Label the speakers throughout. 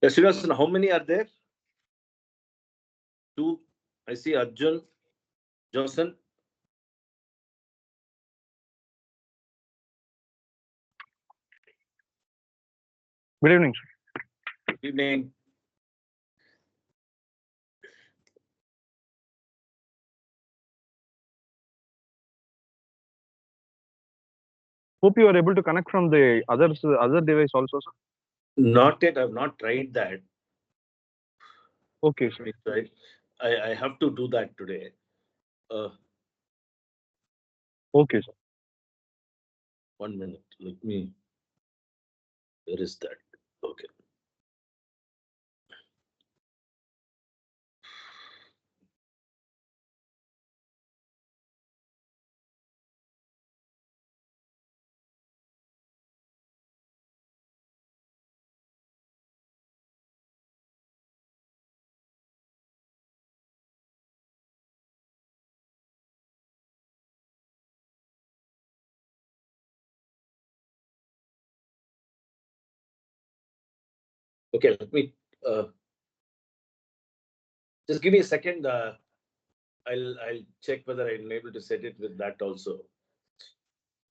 Speaker 1: Yes, Srinivasan, how many are there? Two. I see Arjun, Johnson.
Speaker 2: Good evening, sir.
Speaker 1: Good evening.
Speaker 2: Hope you are able to connect from the other device also, sir.
Speaker 1: Not yet. I've not tried that.
Speaker 2: Okay, sir.
Speaker 1: Right. I have to do that today. Uh,
Speaker 2: Okay, sir.
Speaker 1: 1 minute. Let me. Where is that? Okay. Okay. Let me. Just give me a second. I'll check whether I'm able to set it with that also.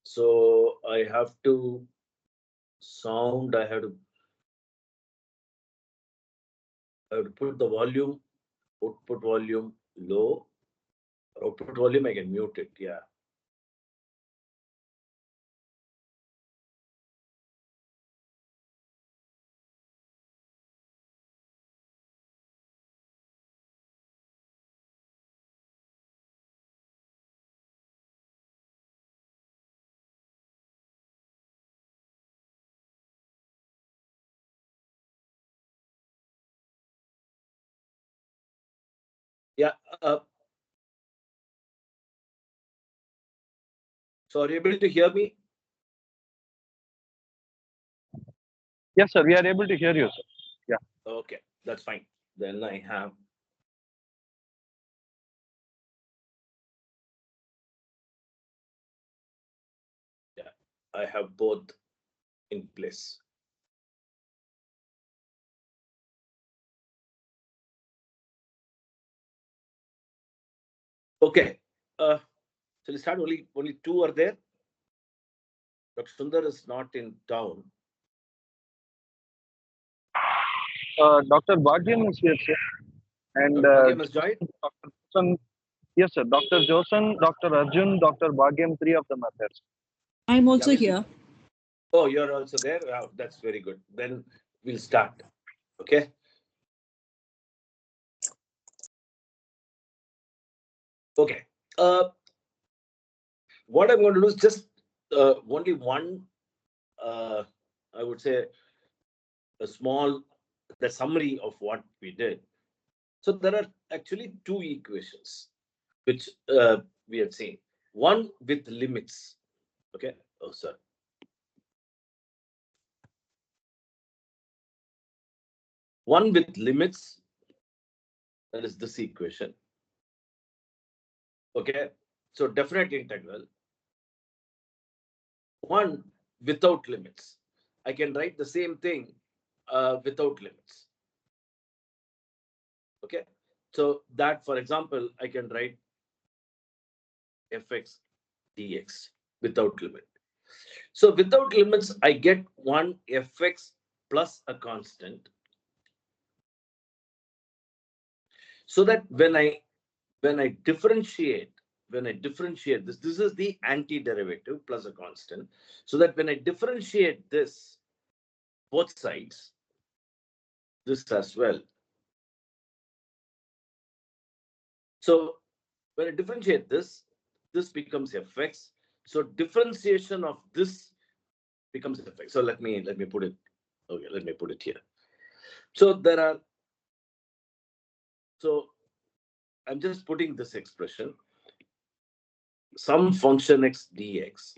Speaker 1: So I have to sound. I have to put the volume, output volume low. Output volume I can mute it. Yeah. Yeah. So are you able to hear me?
Speaker 2: Yes, sir. We are able to hear you, sir. Yeah.
Speaker 1: Okay, that's fine. Then I have. Yeah, I have both in place. Okay. So let's start. Only two are there. Dr. Sundar is not in town.
Speaker 2: Dr. Bhagyam is here, sir. And
Speaker 1: Bhagyam has joined.
Speaker 2: Dr. Josen, yes, sir. Dr. Josen, Dr. Arjun, Dr. Bhagyam, three of them are there, sir.
Speaker 3: I'm
Speaker 1: Yeah,
Speaker 3: also here.
Speaker 1: Oh, you're also there. Wow, that's very good. Then we'll start. Okay. Okay. What I'm going to do is just only one. I would say a small the summary of what we did. So there are actually two equations which we have seen. One with limits. Okay. Oh, sorry. One with limits. That is this equation. Okay. So definite integral. One without limits. I can write the same thing without limits. Okay. So that, for example, I can write fx dx without limit. So without limits, I get one fx plus a constant. So that when I differentiate, this is the antiderivative plus a constant. So that when I differentiate this, both sides, this as well. So when I differentiate this becomes fx. So differentiation of this becomes fx. So let me put it. Okay, let me put it here. So there are. So I'm just putting this expression. Some function x dx.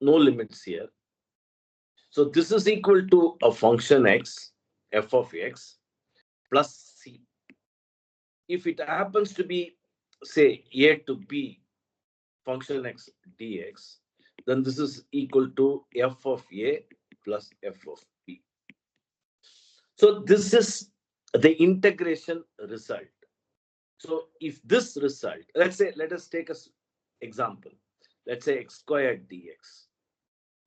Speaker 1: No limits here. So this is equal to a function x, f of x, plus c. If it happens to be, say, a to b function x dx, then this is equal to f of a plus f of b. So this is the integration result. So if this result, let us take a example. Let's say x squared dx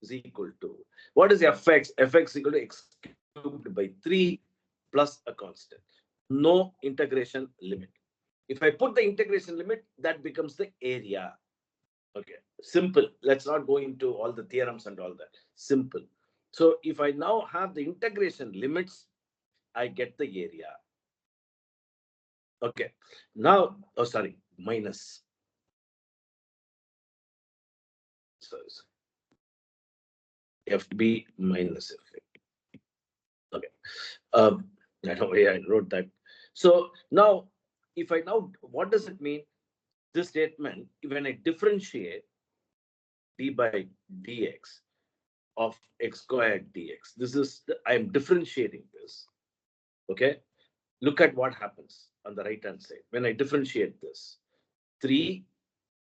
Speaker 1: is equal to, what is fx? Fx equal to x cubed by 3 plus a constant. No integration limit. If I put the integration limit, that becomes the area. Okay, simple. Let's not go into all the theorems and all that. Simple. So if I now have the integration limits, I get the area. Okay. Now, oh, sorry, minus. Sorry, FB minus FA. Okay. I know why I wrote that. So now, if I now, what does it mean? This statement, when I differentiate d by dx of x squared dx, this is, I am differentiating this. Okay. Look at what happens on the right hand side. When I differentiate this, 3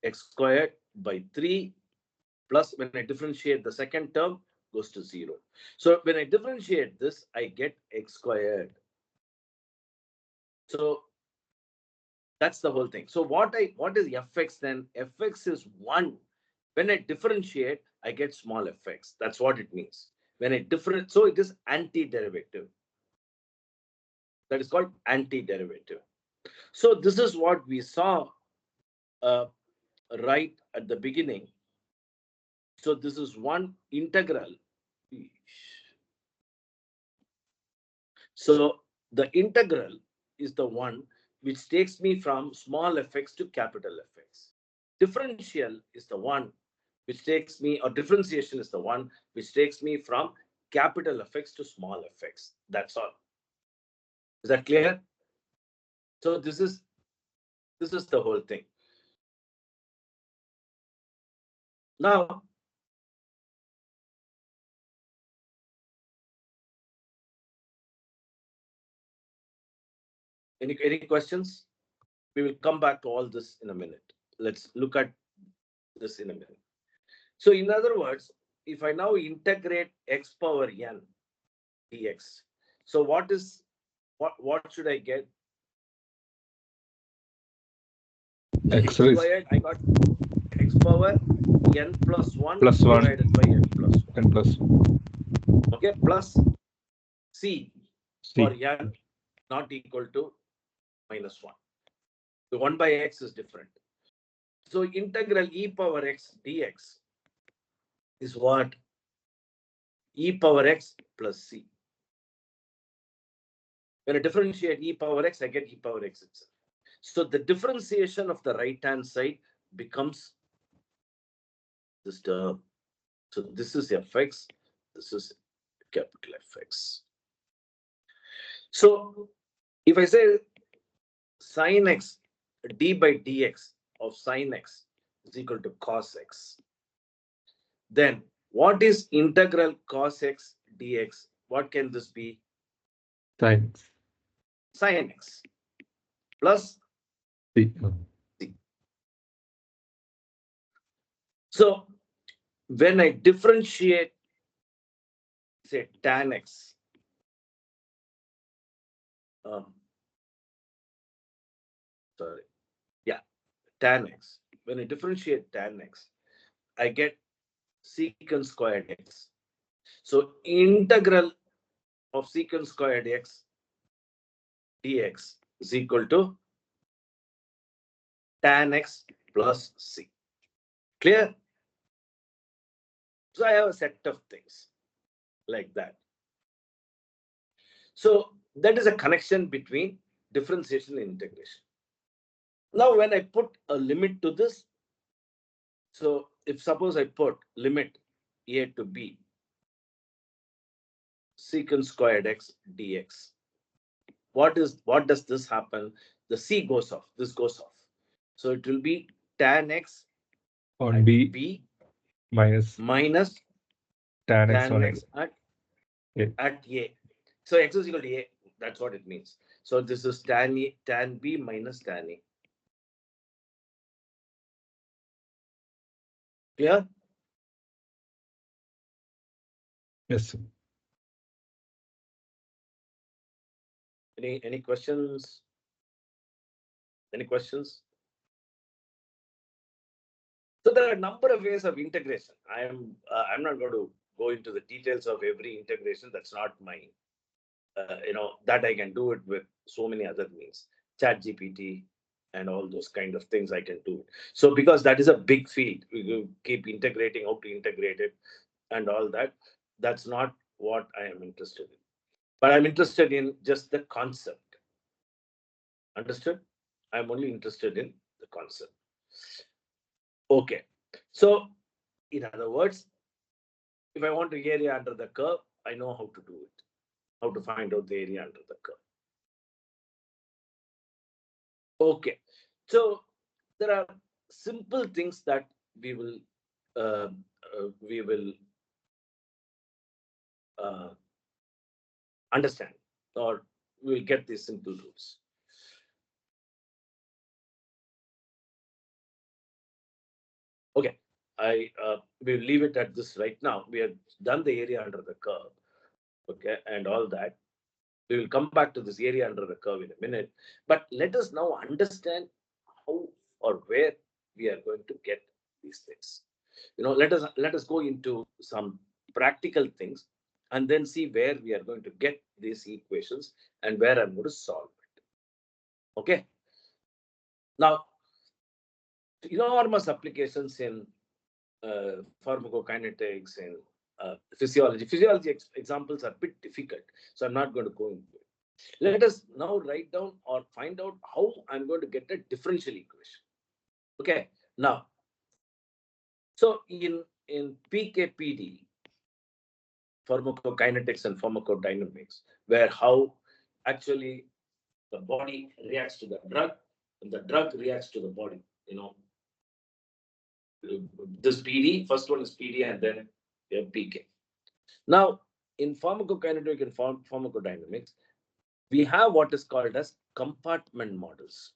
Speaker 1: x squared by 3 plus, when I differentiate the second term, goes to 0. So when I differentiate this, I get x squared. So that's the whole thing. So what is fx then? Fx is 1. When I differentiate, I get small fx. That's what it means. When I differentiate, so it is antiderivative. That is called antiderivative. So this is what we saw right at the beginning. So this is one integral. So the integral is the one which takes me from small fx to capital Fx. Differential is the one which takes me, or differentiation is the one which takes me from capital Fx to small fx. That's all. Is that clear? So this is the whole thing. Now, any questions? We will come back to all this in a minute. Let's look at this in a minute. So in other words, if I now integrate x power n dx, so what should I get? X
Speaker 3: X raised
Speaker 1: squared, I got x power n plus 1
Speaker 3: plus 1
Speaker 1: divided by n plus 1.
Speaker 3: and plus
Speaker 1: Okay, plus c for
Speaker 3: C.
Speaker 1: n not equal to minus 1. The 1 by x is different. So integral e power x dx is what? E power x plus c. When I differentiate e power x, I get e power x itself. So the differentiation of the right-hand side becomes this term. So this is fx, this is capital Fx. So if I say sin x, d by dx of sin x is equal to cos x, then what is integral cos x dx? What can this be?
Speaker 3: Sin
Speaker 1: Sin x plus
Speaker 3: C.
Speaker 1: c. So when I differentiate, say, tan x, sorry, yeah, tan x. When I differentiate tan x, I get secant squared x. So integral of secant squared x dx is equal to tan x plus c. Clear? So I have a set of things like that. So that is a connection between differentiation and integration. Now, when I put a limit to this, so if suppose I put limit a to b, secant squared x dx, what does this happen? The c goes off, this goes off. So it will be tan x
Speaker 3: On
Speaker 1: at
Speaker 3: B
Speaker 1: b
Speaker 3: minus
Speaker 1: minus
Speaker 3: tan x
Speaker 1: tan
Speaker 3: on
Speaker 1: x
Speaker 3: A.
Speaker 1: at a. So x is equal to a. That's what it means. So this is tan a, tan b minus tan a. Clear?
Speaker 3: Yes.
Speaker 1: Any questions? Any questions? So there are a number of ways of integration. I'm not going to go into the details of every integration. That's not my that I can do it with so many other means, chat GPT and all those kind of things I can do it. So because that is a big field, we will keep integrating, how to integrate it and all that. That's not what I am interested in, but I'm interested in just the concept. Understood? I'm only interested in the concept. Okay. So in other words, if I want the area under the curve, I know how to do it, how to find out the area under the curve. Okay. So there are simple things that we will uh, we will uh, understand, or we will get these simple rules. Okay, I will leave it at this right now. We have done the area under the curve, okay, and all that. We will come back to this area under the curve in a minute. But let us now understand how or where we are going to get these things. Let us go into some practical things and then see where we are going to get these equations and where I'm going to solve it. Okay. Now, enormous applications in pharmacokinetics and physiology. Physiology examples are a bit difficult, so I'm not going to go into it. Let us now write down or find out how I'm going to get a differential equation. Okay. Now, so in PKPD, pharmacokinetics and pharmacodynamics, where how actually the body reacts to the drug and the drug reacts to the body. This PD, first one is PD and then PK. Now, in pharmacokinetic and pharmacodynamics, we have what is called as compartment models.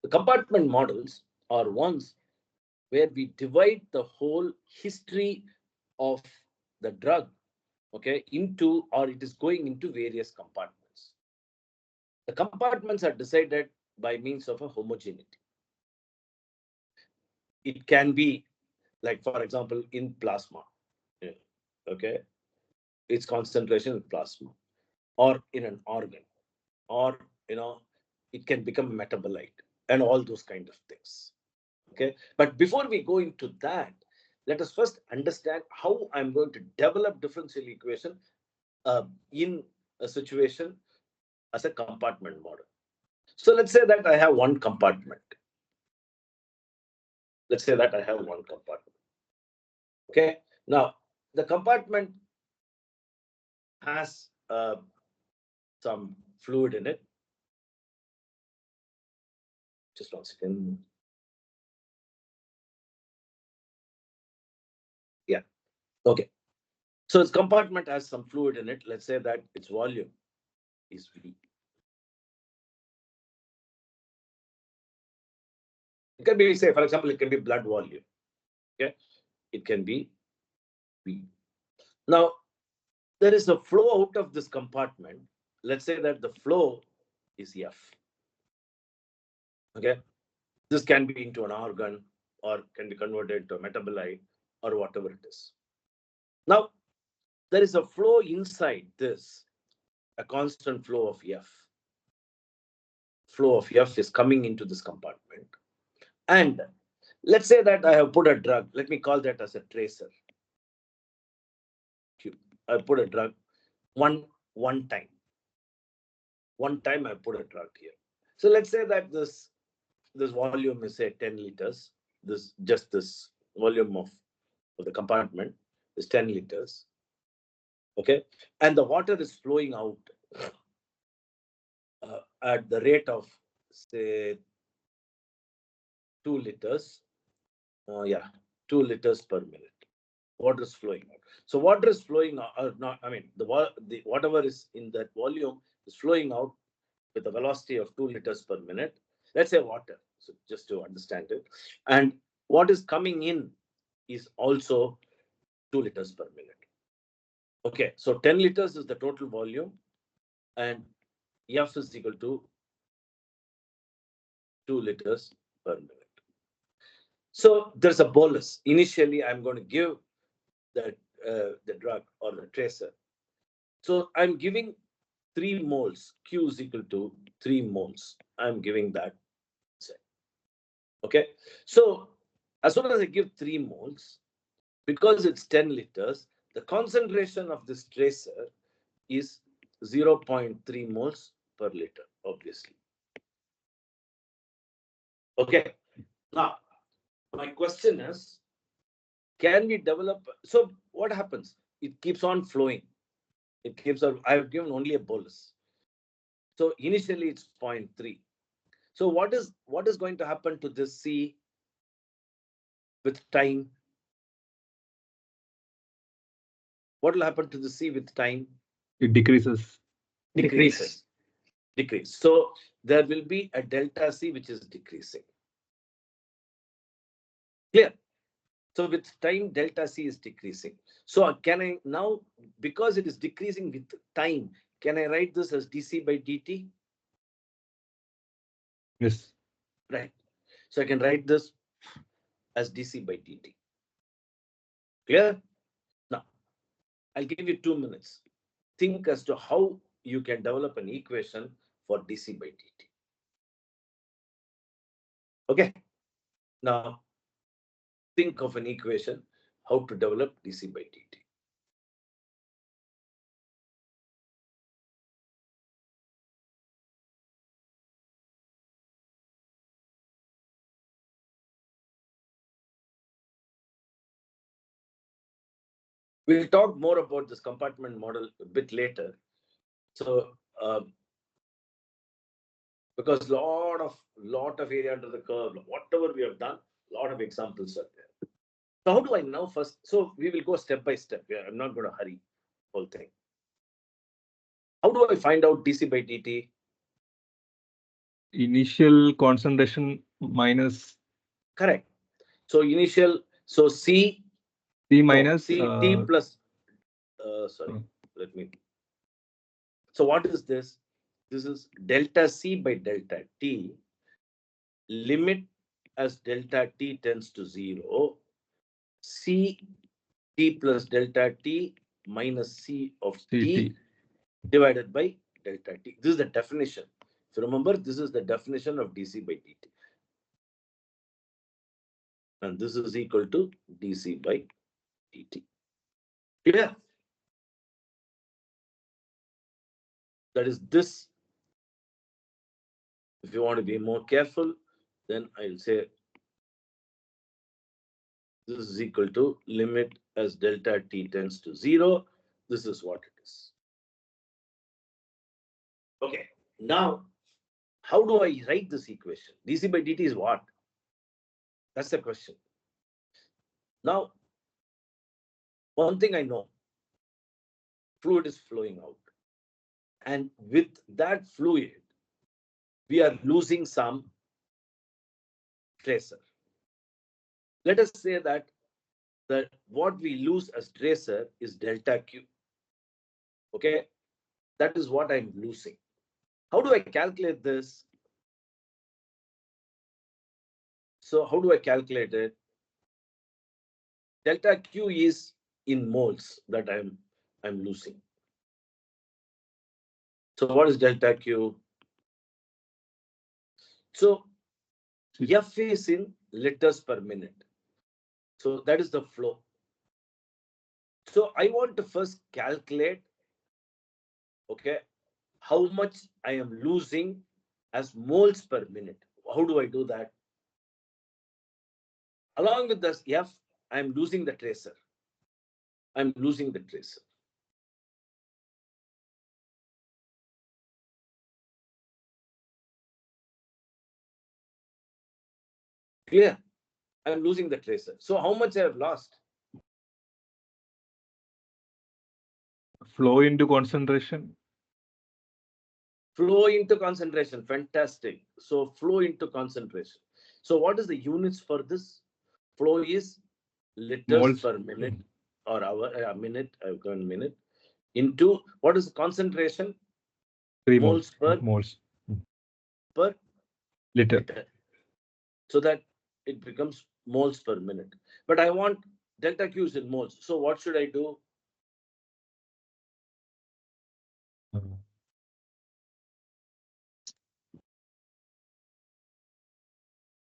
Speaker 1: The compartment models are ones where we divide the whole history of the drug, okay, into, or it is going into various compartments. The compartments are decided by means of a homogeneity. It can be, like, for example, in plasma, okay, its concentration in plasma, or in an organ, or it can become a metabolite, and all those kind of things. Okay, but before we go into that, let us first understand how I'm going to develop differential equation in a situation as a compartment model. So let's say that I have one compartment. Let's say that I have one compartment. Okay, now the compartment has some fluid in it. Just 1 second. Yeah. Okay. So its compartment has some fluid in it. Let's say that its volume is V. It can be, say, for example, it can be blood volume. Okay. It can be V. Now, there is a flow out of this compartment. Let's say that the flow is F. Okay. This can be into an organ or can be converted to a metabolite or whatever it is. Now, there is a flow inside this, a constant flow of F. Flow of F is coming into this compartment. And let's say that I have put a drug. Let me call that as a tracer. I put a drug one time. One time I put a drug here. So let's say that this volume is, say, 10 liters. This volume of the compartment is 10 liters. Okay, and the water is flowing out at the rate of, say, 2 liters. 2 liters per minute. Water is flowing out. So water is flowing out, not, I mean, the whatever is in that volume is flowing out with a velocity of 2 liters per minute. Let's say water, so just to understand it. And what is coming in is also 2 liters per minute. Okay, so 10 liters is the total volume, and F is equal to 2 liters per minute. So there's a bolus. Initially, I'm going to give the drug or the tracer. So I'm giving 3 moles. Q is equal to 3 moles. I'm giving that. Okay. So as soon as I give 3 moles, because it's 10 liters, the concentration of this tracer is 0.3 moles per liter, obviously. Okay. Now, my question is, can we develop? So what happens? It keeps on flowing. It keeps on. I've given only a bolus. So initially it's 0.3. So what is going to happen to this C with time? What will happen to the C with time?
Speaker 3: It decreases.
Speaker 1: Decreases. Decrease. So there will be a delta C which is decreasing. Clear? So with time, delta C is decreasing. So can I now, because it is decreasing with time, can I write this as dC by dt?
Speaker 3: Yes.
Speaker 1: Right. So I can write this as dC by dt. Clear? Now, I'll give you 2 minutes. Think as to how you can develop an equation for dC by dt. Okay. Now, think of an equation, how to develop dC by dt. We'll talk more about this compartment model a bit later. So, because lot of area under the curve, whatever we have done, a lot of examples are there. So how do I now first? So we will go step by step. Yeah, I'm not going to hurry whole thing. How do I find out dC by dt?
Speaker 3: Initial concentration minus
Speaker 1: Correct. So initial, so C
Speaker 3: minus
Speaker 1: C T plus. Sorry, let me. So what is this? This is delta C by delta T. Limit as delta T tends to 0. C T plus delta T minus C of T
Speaker 3: CT.
Speaker 1: divided by delta T. This is the definition. If you remember, this is the definition of dC by dt. And this is equal to dC by dt. Clear? That is this. If you want to be more careful, then I'll say this is equal to limit as delta T tends to 0. This is what it is. Okay. Now, how do I write this equation? dC by dt is what? That's the question. Now, one thing I know, fluid is flowing out. And with that fluid, we are losing some tracer. Let us say that what we lose as tracer is delta Q. Okay, that is what I'm losing. How do I calculate this? So how do I calculate it? Delta Q is in moles that I'm losing. So what is delta Q? So F is in liters per minute. So that is the flow. So I want to first calculate, okay, how much I am losing as moles per minute. How do I do that? Along with this F, I'm losing the tracer. I'm losing the tracer. Clear? I'm losing the tracer. So how much I have lost?
Speaker 3: Flow into concentration.
Speaker 1: Flow into concentration. Fantastic. So flow into concentration. So what is the units for this? Flow is liters
Speaker 3: Moles.
Speaker 1: per minute or hour, a minute. I've gone minute. into what is the concentration?
Speaker 3: 3
Speaker 1: Moles per
Speaker 3: moles
Speaker 1: per
Speaker 3: liter.
Speaker 1: liter. So that it becomes moles per minute. But I want delta Q is in moles. So what should I do?
Speaker 3: Uh,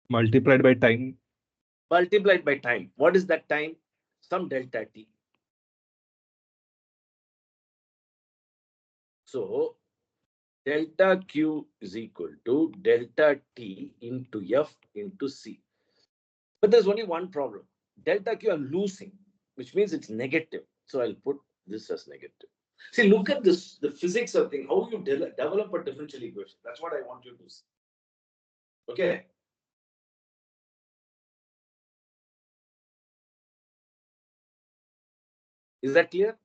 Speaker 3: multiplied by time.
Speaker 1: Multiplied by time. What is that time? Some delta T. So delta Q is equal to delta T into F into C. But there's only one problem. Delta Q I'm losing, which means it's negative. So I'll put this as negative. See, look at this, the physics of thing, how you develop a differential equation. That's what I want you to see. Okay. Is that clear?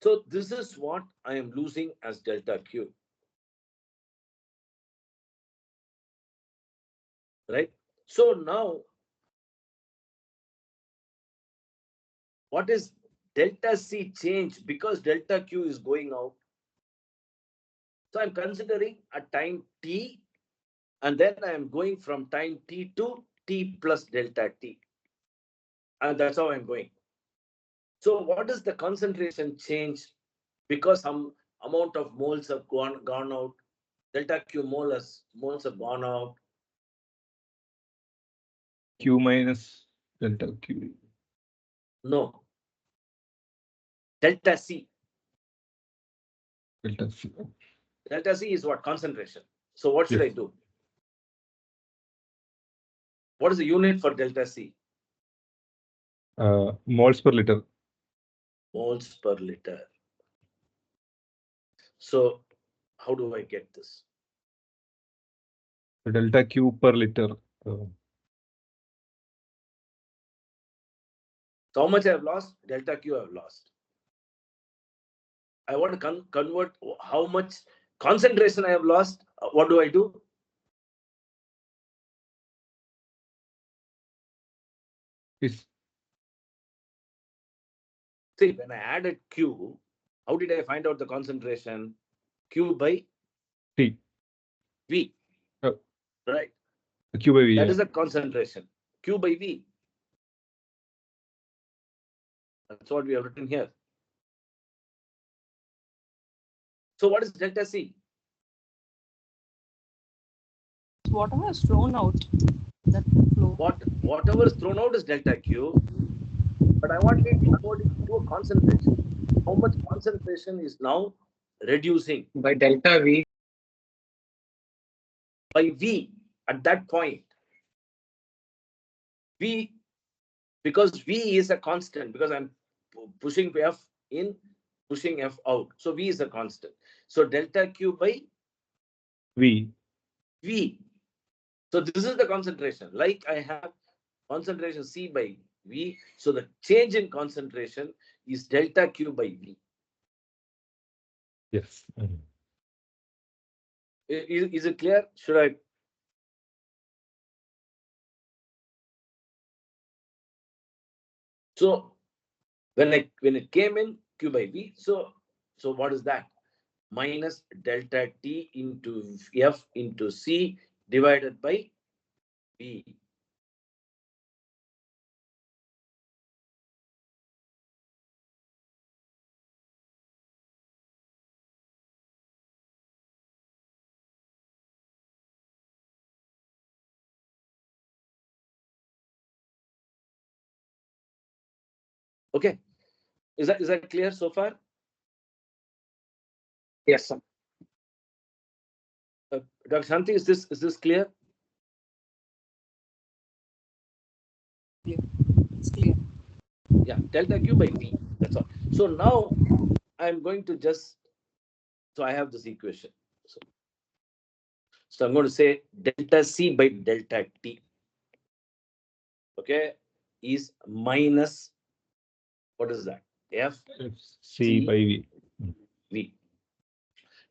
Speaker 1: So this is what I am losing as delta Q. Right? So now, what is delta C change because delta Q is going out? So I'm considering a time T, and then I am going from time T to T plus delta T. And that's how I'm going. So what is the concentration change because some amount of moles have gone out? Delta Q moles have gone out.
Speaker 3: Q minus delta Q.
Speaker 1: No. Delta C.
Speaker 3: Delta C.
Speaker 1: Delta C is what? Concentration. So what should I do? What is the unit for delta C?
Speaker 3: Moles per liter.
Speaker 1: Moles per liter. So how do I get this?
Speaker 3: Delta Q per liter.
Speaker 1: So how much I have lost? Delta Q I have lost. I want to convert how much concentration I have lost. What do I do?
Speaker 3: Is
Speaker 1: See, when I added Q, how did I find out the concentration? Q by
Speaker 3: T.
Speaker 1: V.
Speaker 3: Oh.
Speaker 1: Right.
Speaker 3: Q by V.
Speaker 1: That
Speaker 3: Yeah.
Speaker 1: is the concentration. Q by V. That's what we have written here. So what is delta C?
Speaker 4: Whatever is thrown out, that flow.
Speaker 1: Whatever is thrown out is delta Q, but I want it converted to a concentration. How much concentration is now reducing?
Speaker 5: By delta V.
Speaker 1: By V at that point. V, because V is a constant, because I'm pushing F in, pushing F out. So V is a constant. So delta Q by
Speaker 3: V.
Speaker 1: V. So this is the concentration. Like I have concentration C by V. So the change in concentration is delta Q by V.
Speaker 3: Yes.
Speaker 1: Is it clear? Should I? So when it came in Q by V, so what is that? Minus delta T into F into C divided by V. Okay. Is that clear so far?
Speaker 5: Yes, sir.
Speaker 1: Dr. Shanti, is this clear?
Speaker 4: It's clear.
Speaker 1: Yeah, delta Q by V. That's all. So now I'm going to just, so I have this equation. So I'm going to say delta C by delta T. Okay, is minus, what is that? F
Speaker 3: C by V.
Speaker 1: V.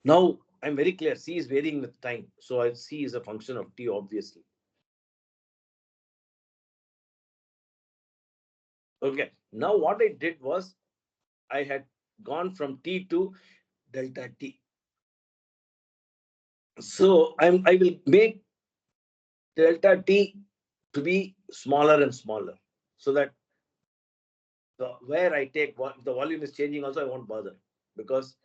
Speaker 1: Now I'm very clear. C is varying with time. So C is a function of T, obviously. Okay. Now what I did was I had gone from t to delta t. So I will make delta t to be smaller and smaller, so that where I take the volume is changing also, I won't bother, because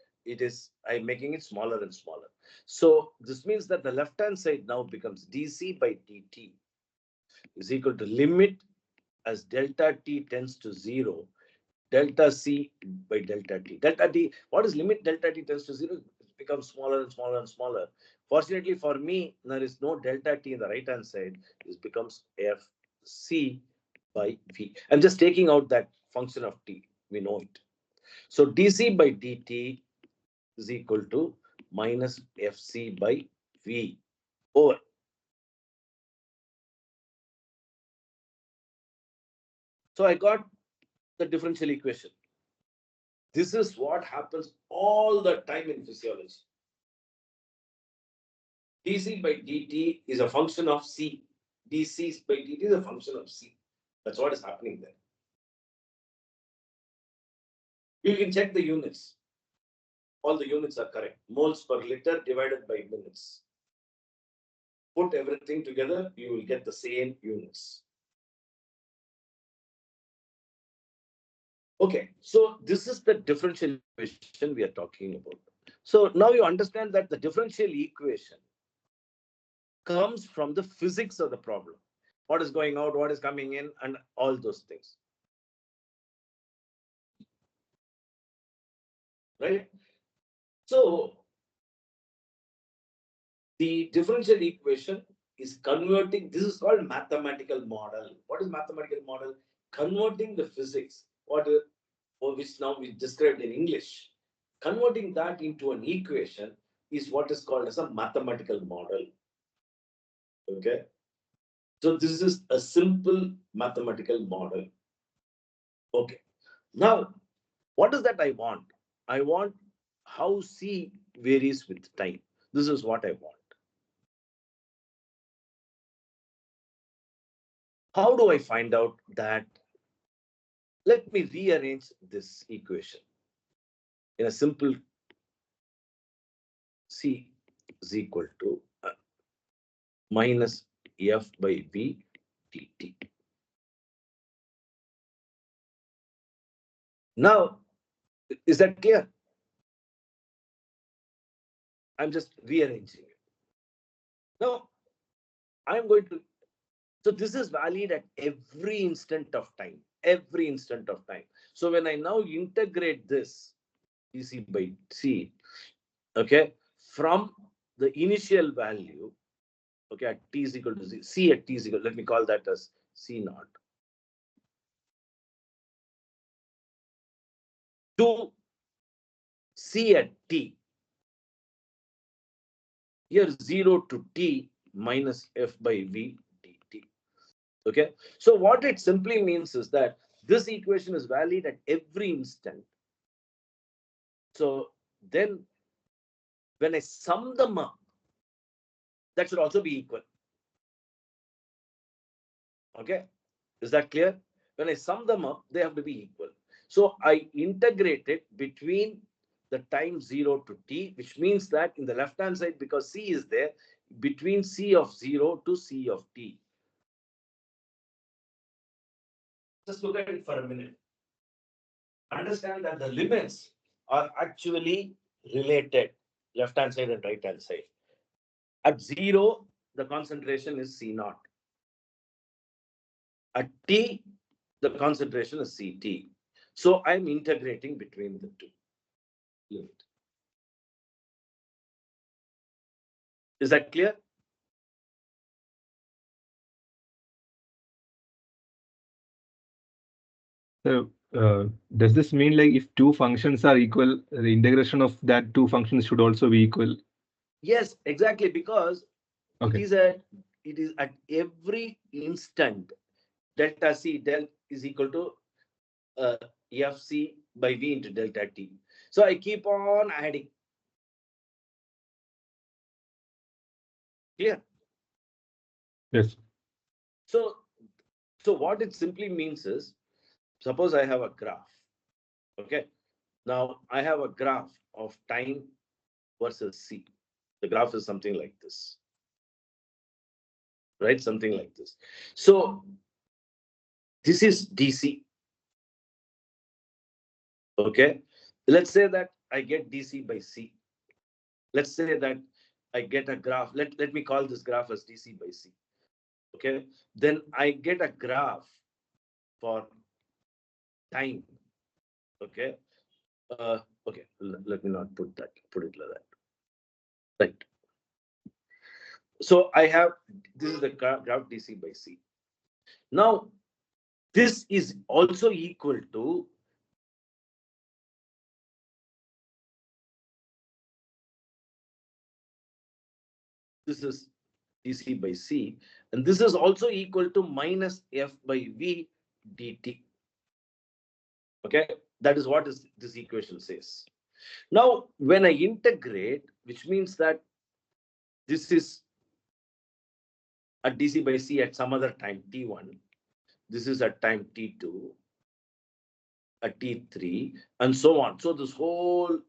Speaker 1: I'm making it smaller and smaller. So this means that the left hand side now becomes dc by dt is equal to limit as delta t tends to 0, delta c by delta t. Delta t, what is limit delta t tends to 0? It becomes smaller and smaller and smaller. Fortunately for me, there is no delta t in the right hand side. It becomes fc by v. I'm just taking out that function of t. We know it. So dc by dt is equal to minus fc by v over. So I got the differential equation. This is what happens all the time in physiology. dc by dt is a function of c. dc by dt is a function of c. That's what is happening there. You can check the units. All the units are correct. Moles per liter divided by minutes. Put everything together, you will get the same units. Okay, so this is the differential equation we are talking about. So now you understand that the differential equation comes from the physics of the problem. What is going out, what is coming in, and all those things. Right? So the differential equation is converting, this is called mathematical model. What is mathematical model? Converting the physics, which now we described in English, converting that into an equation is what is called as a mathematical model. Okay. So this is a simple mathematical model. Okay. Now, what is that I want? I want how C varies with time. This is what I want. How do I find out that? Let me rearrange this equation in a simple C is equal to minus F by V dt. Now, is that clear? I'm just rearranging it. Now, I'm going to, so this is valid at every instant of time, every instant of time. So when I now integrate this dc by c, okay, from the initial value, okay, at t is equal to c at t is equal, let me call that as c naught, to c at t, here 0 to t minus f by v dt. Okay, so what it simply means is that this equation is valid at every instant. So then when I sum them up, that should also be equal. Okay, is that clear? When I sum them up, they have to be equal. So I integrate it between the time 0 to t, which means that in the left hand side, because c is there, between c of 0 to c of t. Just look at it for a minute. Understand that the limits are actually related, left hand side and right hand side. At 0, the concentration is C naught. At T, the concentration is Ct. So I'm integrating between the two. Limit. Is that clear?
Speaker 3: So, does this mean like if two functions are equal, the integration of that two functions should also be equal?
Speaker 1: Yes, exactly, because
Speaker 3: Okay.
Speaker 1: it is at every instant delta C del is equal to Fc by V into delta T. So I keep on adding. Clear?
Speaker 3: Yes.
Speaker 1: So what it simply means is, suppose I have a graph. Okay. Now I have a graph of time versus C. The graph is something like this, right? Something like this. So this is DC. Okay. Let's say that I get DC by C. Let's say that I get a graph. Let me call this graph as DC by C. Okay. Then I get a graph for time. Okay. Okay. Let me not put it like that. Right. So I have, this is the graph DC by C. Now, this is also equal to this is DC by C, and this is also equal to minus F by V dt. Okay, that is what this equation says. Now, when I integrate, which means that this is a DC by C at some other time t1, this is at time t2, at t3, and so on. So this whole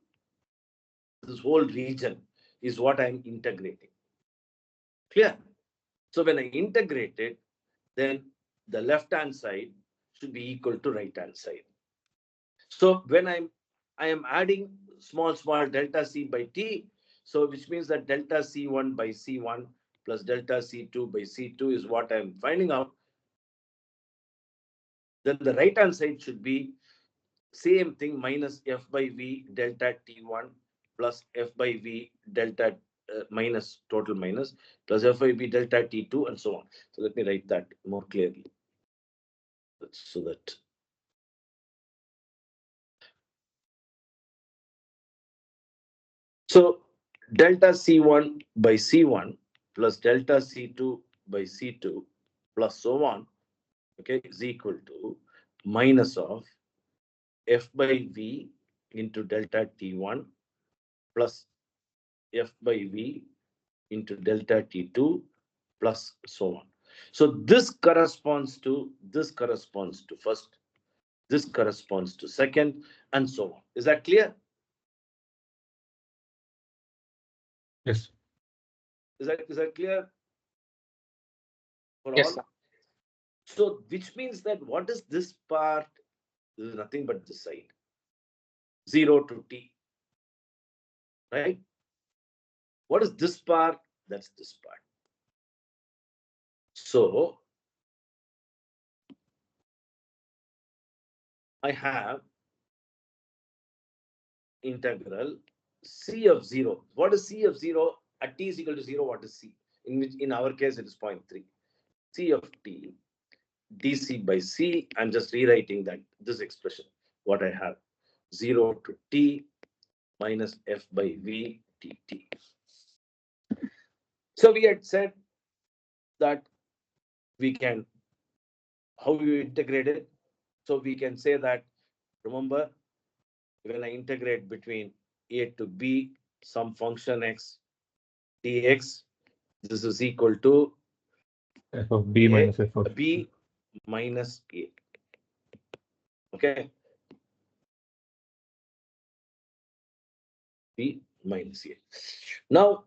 Speaker 1: region is what I'm integrating. Clear? So when I integrate it, then the left hand side should be equal to right hand side. So when I am adding small delta C by T, so which means that delta C1 by C1 plus delta C2 by C2 is what I'm finding out. Then the right hand side should be same thing, minus F by V delta T1 plus F by V delta minus total minus plus F by V delta T2 and so on. So let me write that more clearly. So that so delta C1 by C1 plus delta C2 by C2 plus so on, okay, is equal to minus of F by V into delta T1 plus F by V into delta T2 plus so on. So this corresponds to first, this corresponds to second, and so on. Is that clear?
Speaker 3: Yes.
Speaker 1: Is that clear for
Speaker 5: Yes,
Speaker 1: all?
Speaker 5: sir.
Speaker 1: So which means that what is this part? This is nothing but this side. 0 to T. Right? What is this part? That's this part. So I have integral C of 0. What is C of 0? At T is equal to 0, what is C? In our case, it is 0.3. C of T dc by C. I'm just rewriting that this expression. What I have 0 to T minus F by V dt. So we had said that we can, how you integrate it. So we can say that, remember, when I integrate between A to B, some function x dx, this is equal to
Speaker 3: F of B
Speaker 1: A,
Speaker 3: minus F of
Speaker 1: B minus A. Okay. B minus A. Now,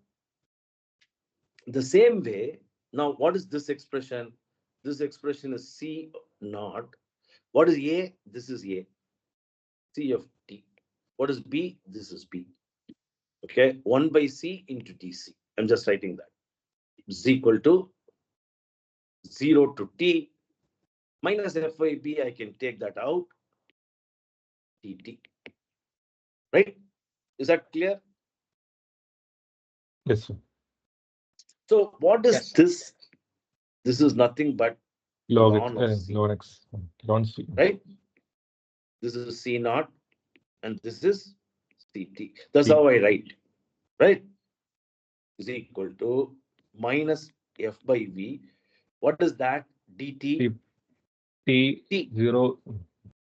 Speaker 1: the same way, now what is this expression? This expression is C naught. What is A? This is A. C of T. What is B? This is B. Okay. 1 by C into DC. I'm just writing that. Is equal to 0 to T minus F by B. I can take that out. dt. Right? Is that clear?
Speaker 3: yes, sir.
Speaker 1: So what is
Speaker 5: Yes.
Speaker 1: this? This is nothing but
Speaker 3: Log
Speaker 1: ln of
Speaker 3: x,
Speaker 1: C.
Speaker 3: log x, log C.
Speaker 1: Right? This is C naught and this is CT. That's
Speaker 3: T.
Speaker 1: how I write. Right? Is equal to minus F by V. What is that? dt.
Speaker 3: T
Speaker 1: T.
Speaker 3: 0.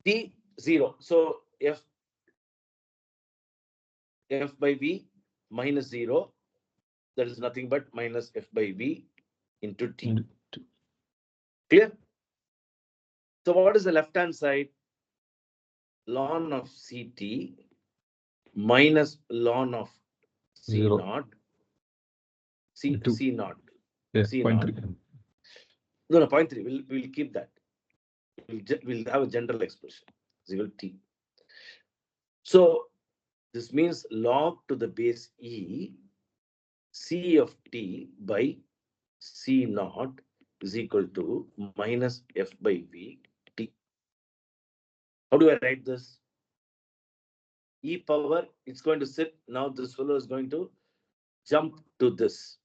Speaker 1: T 0. So F by V minus 0. That is nothing but minus F by V into T. Clear? So what is the left hand side? Ln of CT minus ln of C
Speaker 3: 0.
Speaker 1: naught,
Speaker 3: Two.
Speaker 1: C naught,
Speaker 3: Yeah,
Speaker 1: C
Speaker 3: 0.3.
Speaker 1: naught. No, 0.3. We'll keep that. We'll have a general expression. 0 T. So this means log to the base E C of T by C naught is equal to minus F by V T. How do I write this? E power, it's going to sit. Now this fellow is going to jump to this.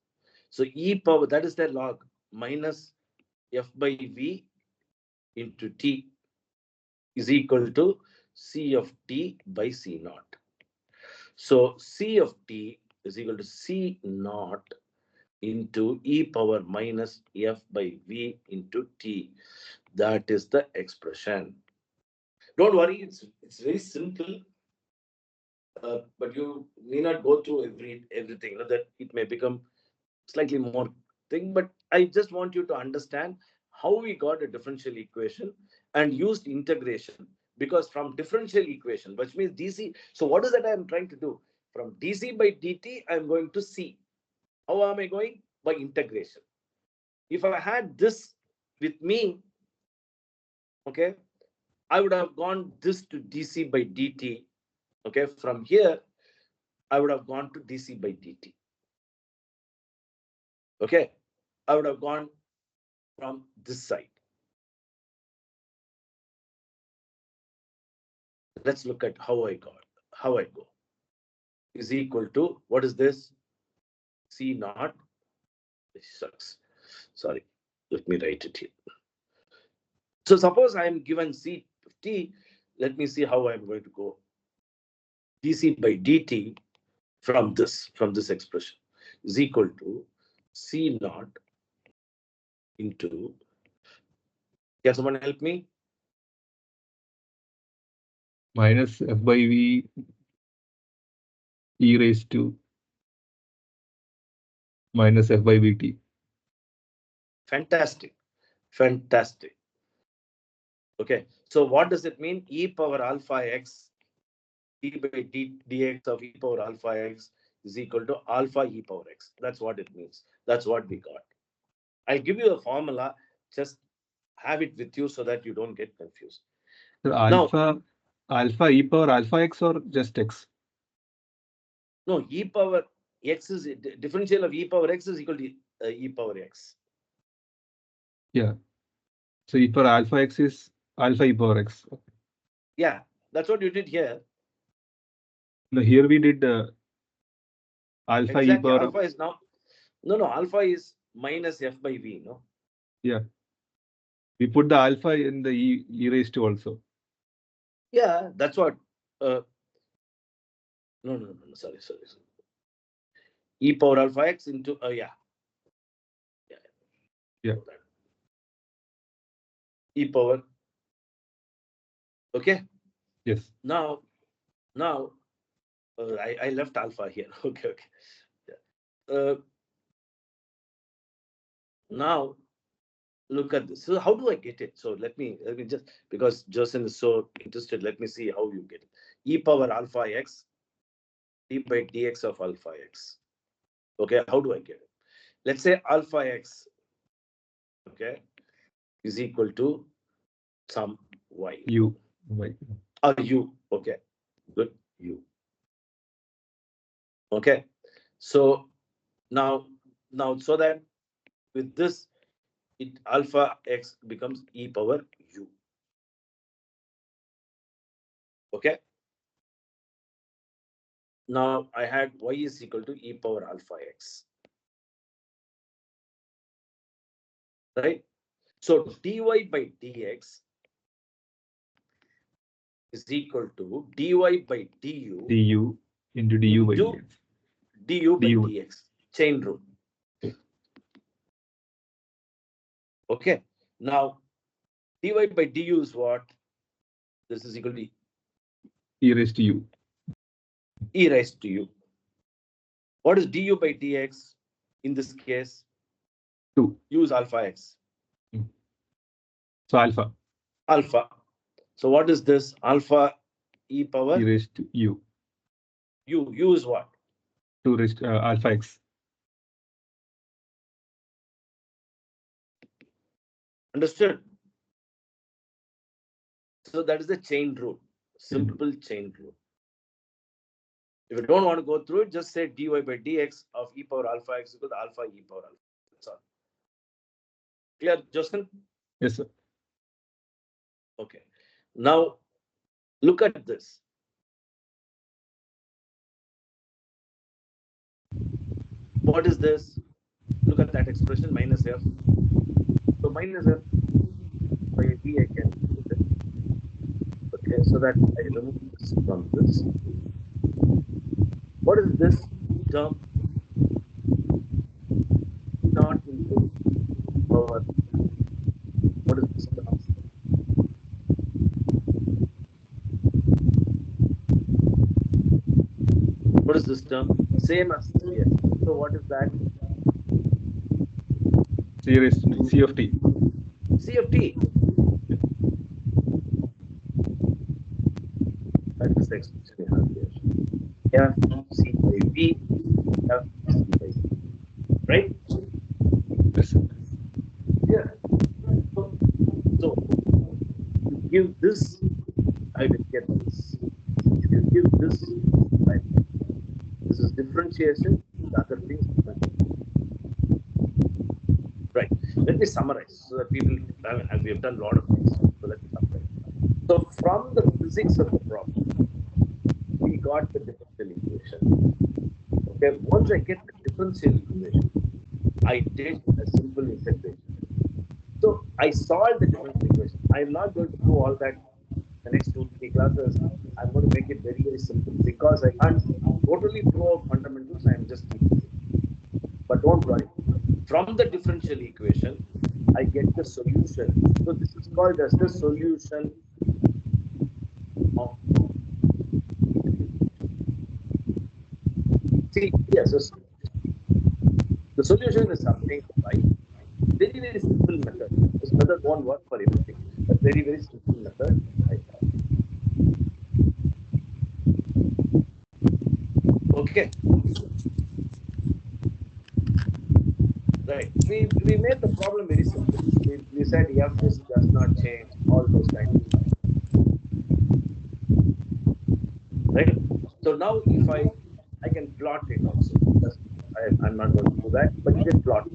Speaker 1: So E power, that is the log, minus F by V into T is equal to C of T by C naught. So C of T is equal to C naught into E power minus F by V into T. That is the expression. Don't worry, it's very simple. But you need not go through everything. You know, that it may become slightly more thing. But I just want you to understand how we got a differential equation and used integration, because from differential equation, which means DC. So what is that I am trying to do? From DC by dt, I am going to C. How am I going? By integration. If I had this with me, okay, I would have gone this to DC by dt. Okay, from here, I would have gone to DC by dt. Okay, I would have gone from this side. Let's look at how I go. Is equal to, what is this? C naught. This sucks. Sorry. Let me write it here. So suppose I am given C of T. Let me see how I'm going to go. DC by dt from this expression is equal to C naught into, can someone help me?
Speaker 3: Minus F by V e raised to minus F by Vt.
Speaker 1: Fantastic. Fantastic. Okay. So what does it mean? E power alpha x d by dx of e power alpha x is equal to alpha e power x. That's what it means. That's what we got. I'll give you a formula. Just have it with you so that you don't get confused.
Speaker 3: So
Speaker 1: Now,
Speaker 3: alpha e power alpha x or just x?
Speaker 1: no, e power x is differential of e power x is equal to e power x.
Speaker 3: Yeah. So e power alpha x is alpha e power x.
Speaker 1: Yeah, that's what you did here.
Speaker 3: No, here we did alpha e
Speaker 1: Exactly.
Speaker 3: power.
Speaker 1: Alpha is now, no, alpha is minus f by v, no?
Speaker 3: Yeah. We put the alpha in the e raised to also.
Speaker 1: Yeah, that's what. No, sorry. E power alpha x into, yeah. E power. Okay.
Speaker 3: Yes.
Speaker 1: Now, I left alpha here. Okay. Yeah. Now, look at this. So how do I get it? So let me just, because Jason is so interested, let me see how you get it. E power alpha x d by dx of alpha x. Okay, how do I get it? Let's say alpha x, okay, is equal to some y.
Speaker 3: U. Y.
Speaker 1: U. Okay, good. U. Okay, so now so that with this, it alpha x becomes e power u. Okay. Now I had y is equal to e power alpha x. Right? So dy by dx is equal to dy by du
Speaker 3: du into du by
Speaker 1: into
Speaker 3: dx.
Speaker 1: du by
Speaker 3: du.
Speaker 1: dx. Chain rule. Okay. Now dy by du is what? This is equal to
Speaker 3: E raised to u.
Speaker 1: e raised to u. What is du by dx in this case?
Speaker 3: 2.
Speaker 1: Use alpha x.
Speaker 3: So alpha.
Speaker 1: Alpha. So what is this? Alpha e power
Speaker 3: E raised to u.
Speaker 1: U is what?
Speaker 3: 2 raised alpha x.
Speaker 1: Understood? So that is the chain rule, simple chain rule. If you don't want to go through it, just say dy by dx of e power alpha x equal to alpha e power alpha. That's all. Clear, Justin?
Speaker 3: Yes, sir.
Speaker 1: Okay. Now, look at this. What is this? Look at that expression, minus f. So minus f by d I can put it. Okay, so that I remove this from this. What is this term? Not into power. What is this term? What is this term? Same as here. So what is that?
Speaker 3: C raised C of t.
Speaker 1: C of t. That is the expression we have here. F C by V, F C by V. Right?
Speaker 3: Yes, sir.
Speaker 1: Yeah. So you give this, I will get this. If you give this, I will get this is differentiation. The other things, right? Let me summarize so that people, I mean, we have done a lot of things. So let me summarize. So from the physics of the problem, we got the differential equation. Okay, once I get the differential equation, I did a simple integration. So I solved the differential equation. I'm not going to do all that the next 2-3 classes. I'm going to make it very, very simple because I can't totally throw out fundamentals. I'm just teaching it. But don't worry. From the differential equation, I get the solution. So this is called as the solution of. See, yes, the solution is something right. Very, very simple method. This method won't work for everything. A very, very simple method. Okay. Right. We made the problem very simple. We said f is does not change, all those kinds of stuff. Right. So now if I can plot it also. I'm not going to do that, but you can plot it.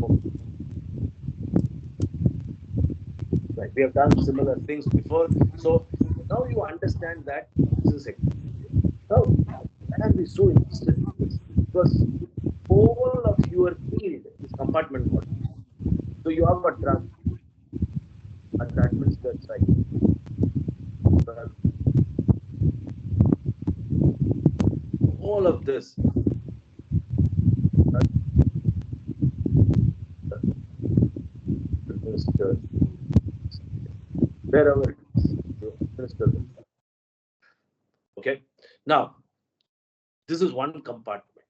Speaker 1: Okay. Right. We have done similar things before. So now you understand that this is it. Now, why are we so interested in this? Because whole of your field is compartment model. So you have a drug at the administered site. Drug. All of this. Administered. Wherever it is, you administer the drug. Okay. Now, this is one compartment.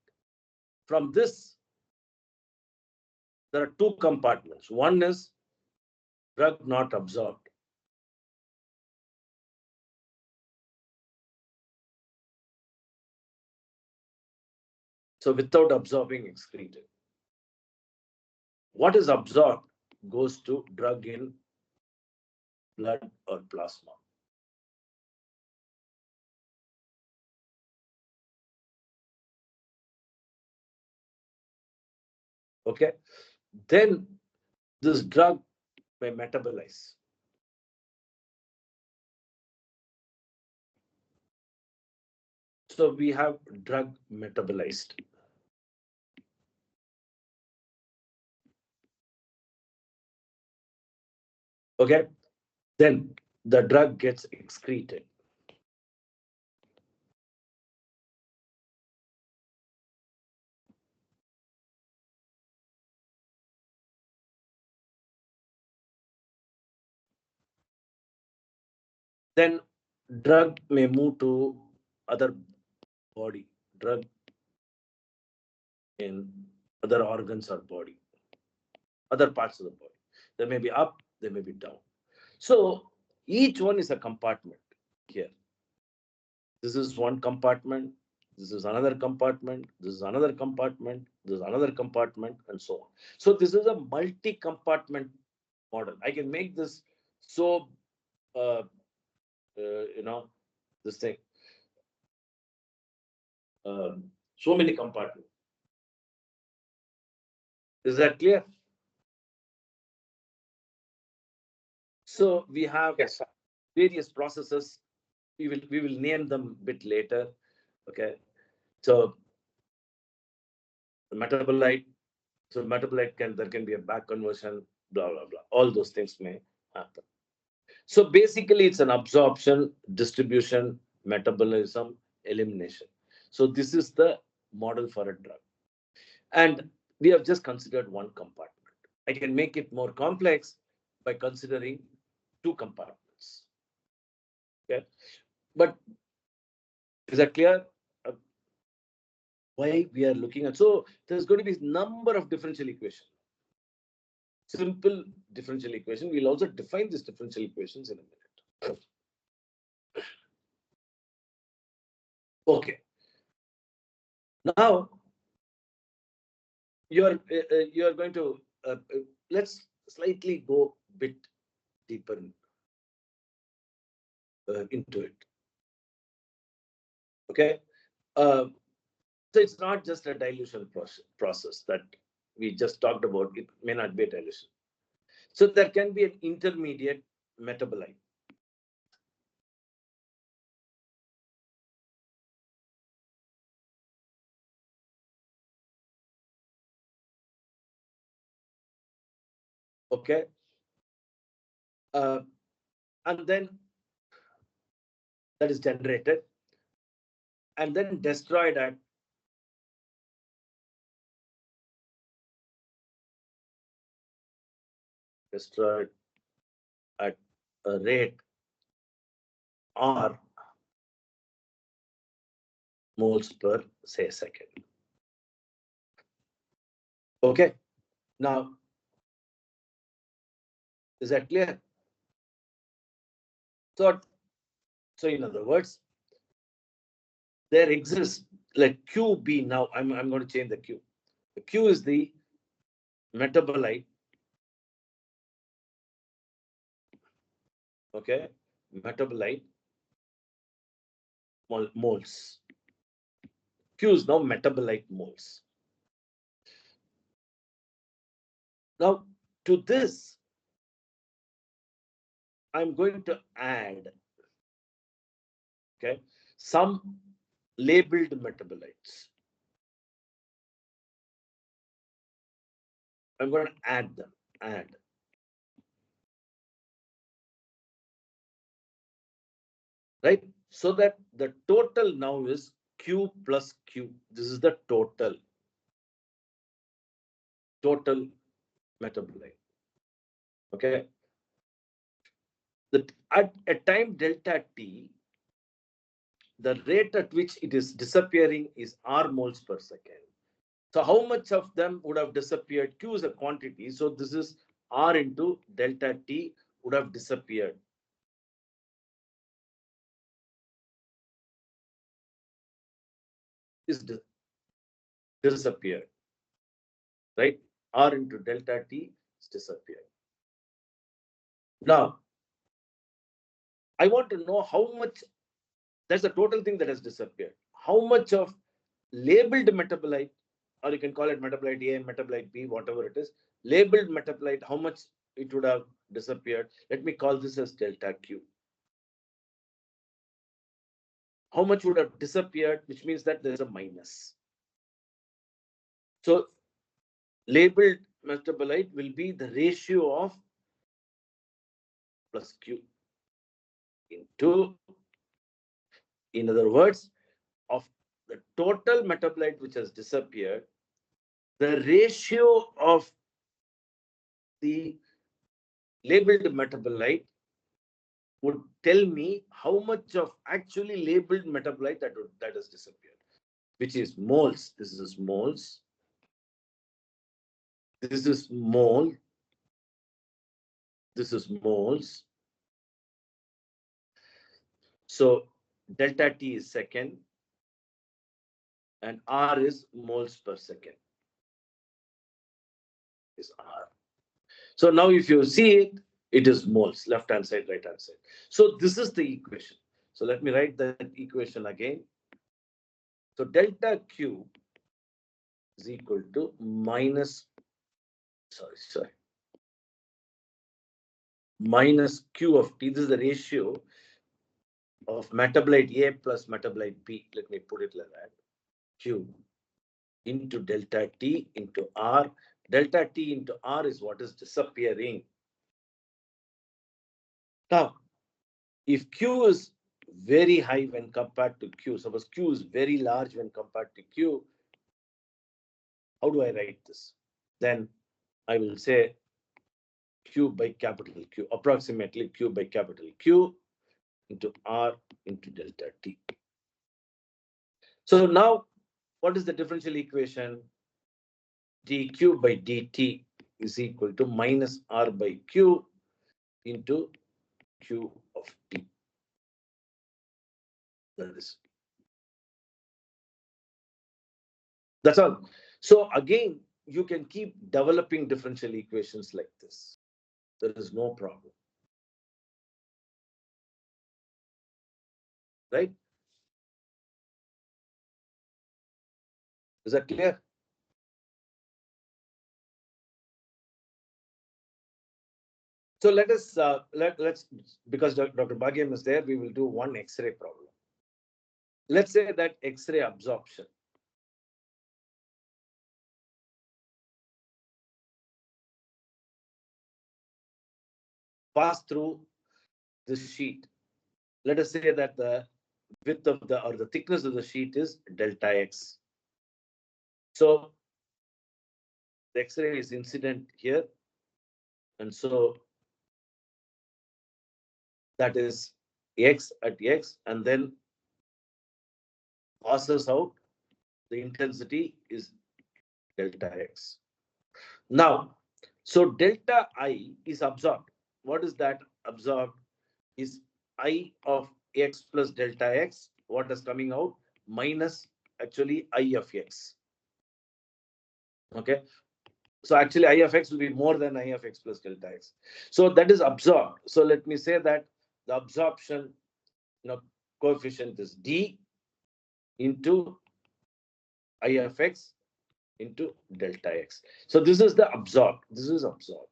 Speaker 1: From this, there are two compartments. One is drug not absorbed. So without absorbing, excreted. What is absorbed goes to drug in blood or plasma. Okay. Then this drug may metabolize. So we have drug metabolized. Okay. Then the drug gets excreted. Then drug may move to other body, drug in other organs or body, other parts of the body. They may be up, they may be down. So each one is a compartment here. This is one compartment, This is another compartment. This is another compartment. This is another compartment, and so on. So this is a multi-compartment model. I can make this so, uh, you know, this thing, so many compartments. Is that clear? So we have
Speaker 2: Yes, sir.
Speaker 1: various processes. We will name them a bit later. Okay. So the metabolite. So metabolite there can be a back conversion. Blah blah blah. All those things may happen. So basically, it's an absorption, distribution, metabolism, elimination. So this is the model for a drug. And we have just considered one compartment. I can make it more complex by considering two compartments. Okay. But is that clear? Uh, why we are looking at? So there's going to be a number of differential equations. Simple differential equation. We'll also define these differential equations in a minute. Okay. Now you are going to let's slightly go a bit deeper into it. Okay. Uh, so it's not just a dilution process that we just talked about. It may not be a dilution. So there can be an intermediate metabolite. Okay. Uh, and then that is generated and then destroyed at a rate R moles per say second. Okay. Now, is that clear? So in other words, there exists like QB. Now I'm going to change the Q. The Q is the metabolite. Okay, metabolite moles. Q is now metabolite moles. Now to this, I'm going to add some labeled metabolites. I'm going to add them. Right? So that the total now is Q plus Q. This is the total metabolite. Okay. At a time delta T, the rate at which it is disappearing is R moles per second. So how much of them would have disappeared? Q is a quantity. So this is R into delta T would have disappeared. Is disappeared. Right? R into delta T is disappeared. Now, I want to know how much, that's the total thing that has disappeared. How much of labeled metabolite, or you can call it metabolite A, metabolite B, whatever it is, labeled metabolite, how much it would have disappeared. Let me call this as delta Q. How much would have disappeared, which means that there's a minus. So labeled metabolite will be the ratio of plus Q into, in other words, of the total metabolite which has disappeared, the ratio of the labeled metabolite would tell me how much of actually labeled metabolite that has disappeared, which is moles. This is moles. This is mole. This is moles. So delta T is second. and R is moles per second. Is R. So now if you see it, it is moles, left hand side, right hand side. So this is the equation. So let me write that equation again. So delta Q is equal to minus, minus Q of T. This is the ratio of metabolite A plus metabolite B. Let me put it like that. Q into delta T into R. Delta T into R is what is disappearing. Now, if Q is very high when compared to Q, suppose Q is very large when compared to Q, how do I write this? Then I will say Q by capital Q, approximately Q by capital Q into R into delta T. So now, what is the differential equation? dQ by dt is equal to minus R by Q into Q of T. That's all. So again, you can keep developing differential equations like this. There is no problem. Right? Is that clear? So let us let's, because Dr. Bhagyam is there, we will do one X-ray problem. Let's say that X-ray absorption. Pass through this sheet. Let us say that the width of the, or the thickness of the sheet is delta X. So the X-ray is incident here, and so that is X at X, and then passes out. The intensity is delta X. Now, so delta I is absorbed. What is that absorbed? Is I of X plus delta X. What is coming out? Minus actually I of X. Okay. So actually I of X will be more than I of X plus delta X. So that is absorbed. So let me say that the absorption, coefficient is D into I of X into delta X. So this is the absorbed. This is absorbed.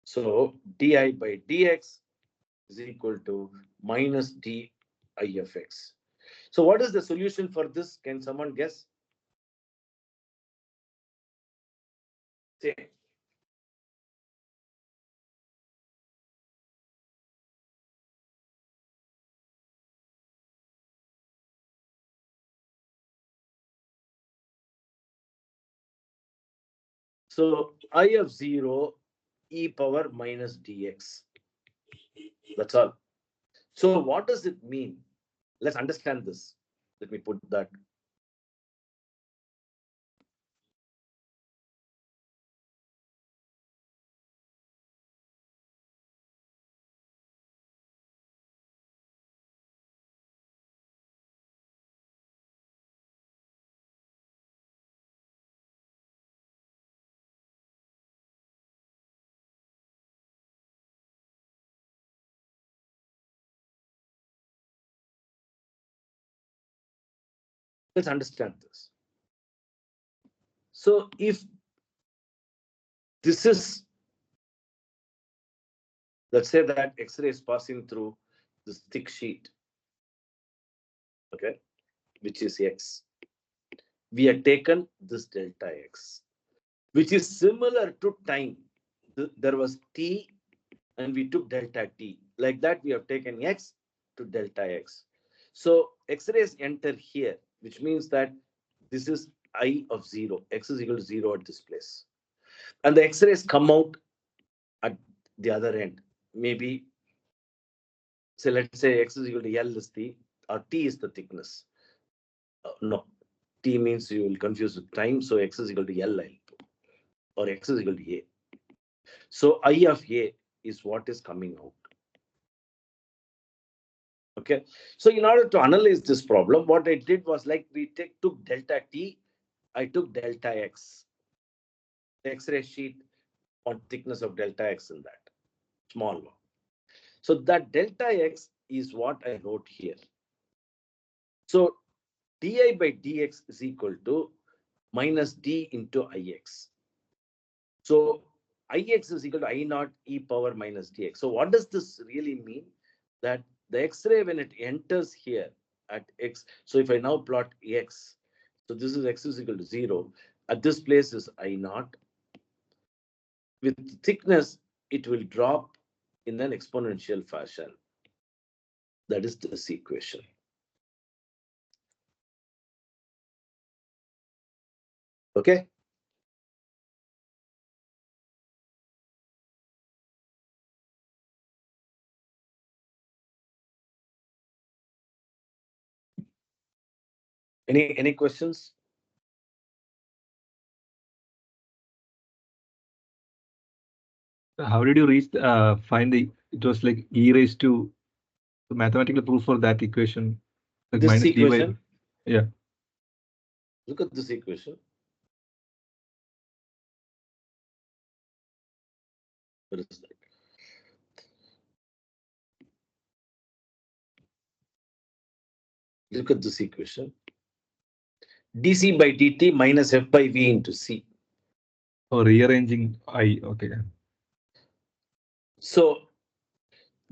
Speaker 1: So di by dx is equal to minus di of X. So what is the solution for this? Can someone guess? Say. So I of 0 e power minus dx. That's all. So what does it mean? Let's understand this. Let me put that. Let's understand this. So if this is, let's say that X-ray is passing through this thick sheet, okay, which is X. We have taken this delta X, which is similar to time. There was T and we took delta T. Like that, we have taken X to delta X. So X-rays enter here, which means that this is I of 0. X is equal to 0 at this place. And the X-rays come out at the other end. Maybe, say, let's say X is equal to L is the, or T is the thickness. No, T means you will confuse with time. So X is equal to L, or X is equal to A. So I of A is what is coming out. Okay. So in order to analyze this problem, what I did was like took delta T, I took delta X, X-ray sheet on thickness of delta X in that small one. So that delta X is what I wrote here. So di by dx is equal to minus d into ix. So ix is equal to I naught e power minus dx. So what does this really mean? That the X-ray, when it enters here at x, so if I now plot x, so this is x is equal to 0. At this place is I naught. With thickness, it will drop in an exponential fashion. That is this equation. Okay. Any questions?
Speaker 3: How did you find it was like e raised to the mathematical proof for that equation, like
Speaker 1: This
Speaker 3: minus dy.
Speaker 1: equation.
Speaker 3: Yeah.
Speaker 1: Look at this equation. What is that? Look at this equation. dc by dt minus f by v into c.
Speaker 3: Or rearranging I. Okay.
Speaker 1: So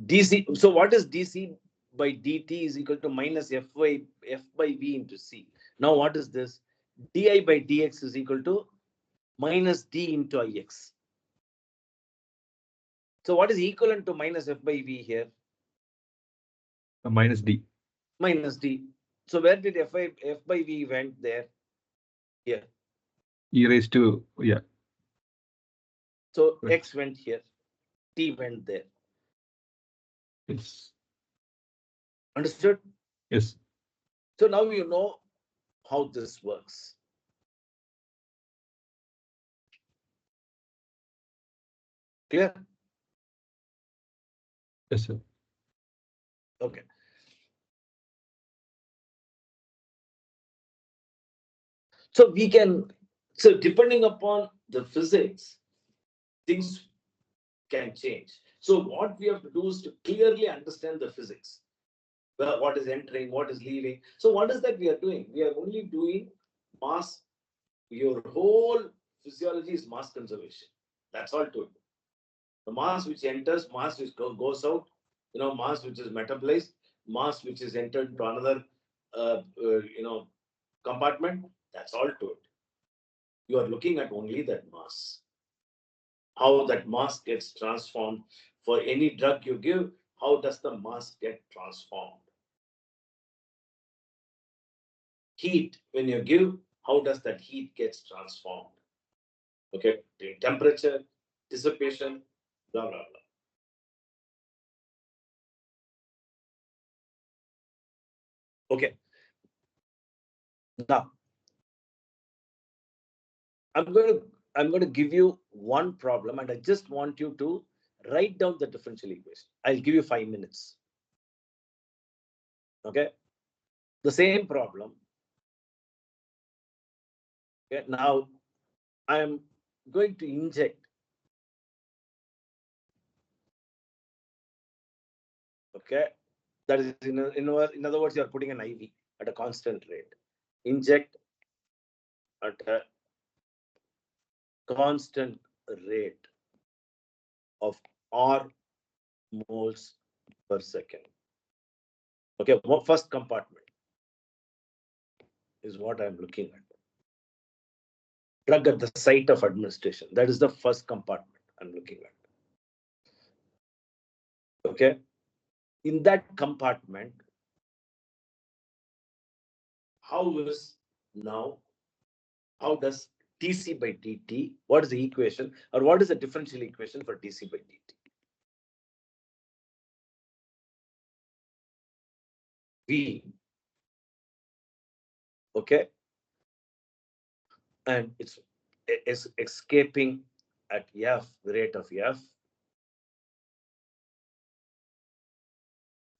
Speaker 1: dc. So what is dc by dt is equal to minus f by v into c. Now what is this? di by dx is equal to minus d into ix. So what is equivalent to minus f by v here?
Speaker 3: Minus d.
Speaker 1: Minus d. So where did f by v went there? Here.
Speaker 3: E raised to, yeah.
Speaker 1: So
Speaker 3: Right.
Speaker 1: x went here. T went there.
Speaker 3: Yes.
Speaker 1: Understood?
Speaker 3: Yes.
Speaker 1: So now you know how this works. Clear?
Speaker 3: Yes, sir.
Speaker 1: Okay. So we can, so depending upon the physics, things can change. So what we have to do is to clearly understand the physics. Well, what is entering, what is leaving. So what is that we are doing? We are only doing mass. Your whole physiology is mass conservation. That's all to it. The mass which enters, mass which goes out, mass which is metabolized, mass which is entered into another, compartment. That's all to it. You are looking at only that mass. How that mass gets transformed. For any drug you give, how does the mass get transformed? Heat, when you give, how does that heat gets transformed? Okay, the temperature, dissipation, blah, blah, blah. Okay. Now, I'm going to give you one problem, and I just want you to write down the differential equation. I'll give you 5 minutes. Okay. The same problem. Okay. Now, I'm going to inject. Okay. That is, in other words, you are putting an IV at a constant rate. Inject at a constant rate of R moles per second. Okay. First compartment is what I'm looking at. Drug at the site of administration. That is the first compartment I'm looking at. Okay. In that compartment, how does dc by dt, what is the equation, or what is the differential equation for dc by dt? V. Okay. And it's escaping at f, the rate of f.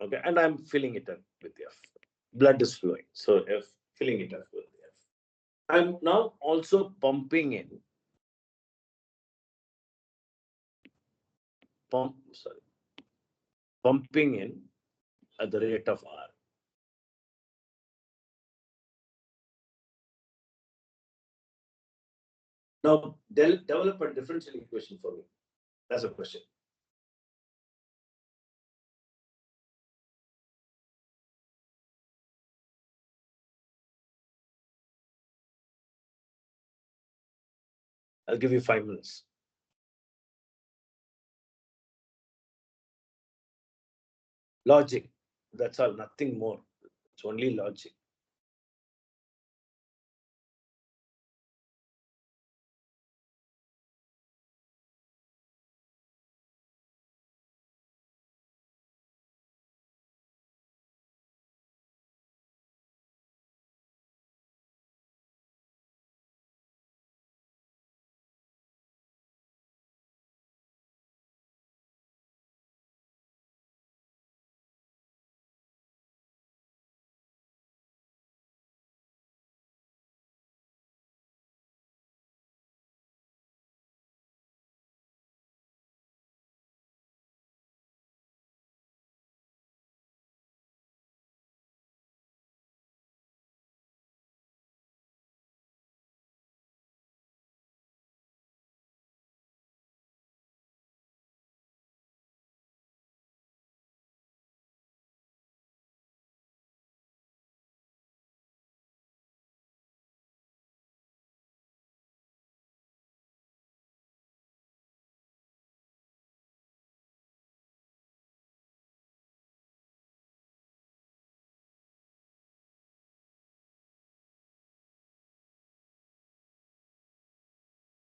Speaker 1: Okay, and I'm filling it up with F. Blood is flowing, so F, filling it up with F. I'm now also pumping in, pumping in at the rate of R. Now, develop a differential equation for me. That's a question. I'll give you 5 minutes. Logic. That's all, nothing more. It's only logic.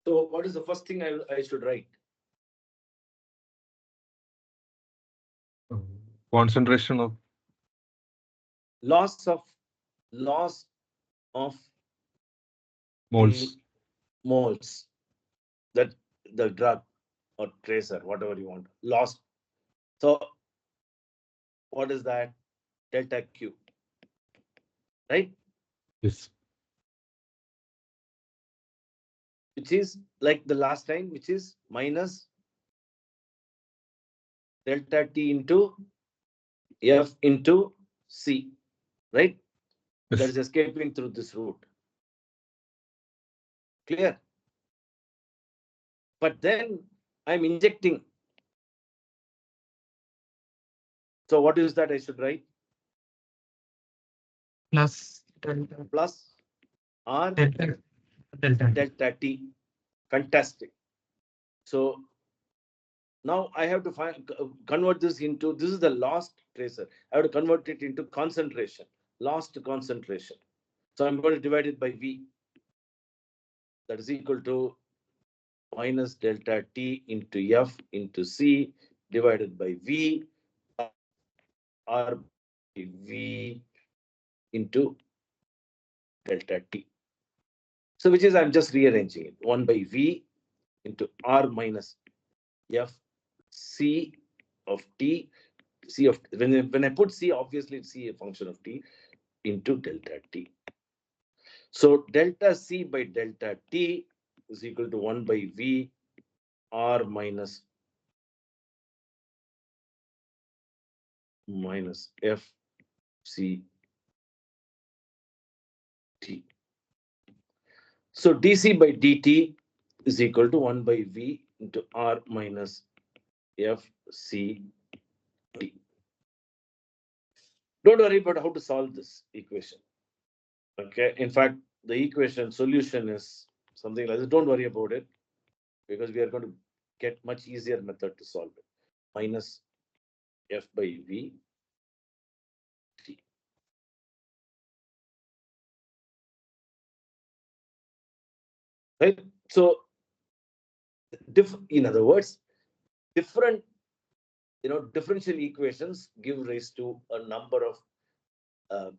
Speaker 1: So, what is the first thing I should write?
Speaker 3: Concentration of
Speaker 1: Loss of
Speaker 3: moles.
Speaker 1: the moles, that the drug or tracer, whatever you want, lost. So, what is that? Delta Q, right?
Speaker 3: Yes.
Speaker 1: Which is like the last time, which is minus delta T into F into C, right?
Speaker 3: Yes.
Speaker 1: That is escaping through this route. Clear? But then I'm injecting. So what is that I should write?
Speaker 5: Plus delta
Speaker 1: Plus R
Speaker 5: delta
Speaker 1: delta T. Fantastic. So now I have to convert this into, this is the lost tracer. I have to convert it into concentration, lost concentration. So I'm going to divide it by V. That is equal to minus delta T into F into C divided by V, R by V into delta T. So which is, I'm just rearranging it. 1 by V into R minus F C of T. C of, when I put C, obviously it's C a function of T into delta T. So delta C by delta T is equal to 1 by V R minus F C T. So dC by dt is equal to 1 by V into R minus F C T. Don't worry about how to solve this equation. Okay. In fact, the equation solution is something like this. Don't worry about it, because we are going to get much easier method to solve it. Minus F by V T. Right? So, in other words, different, differential equations give rise to a number of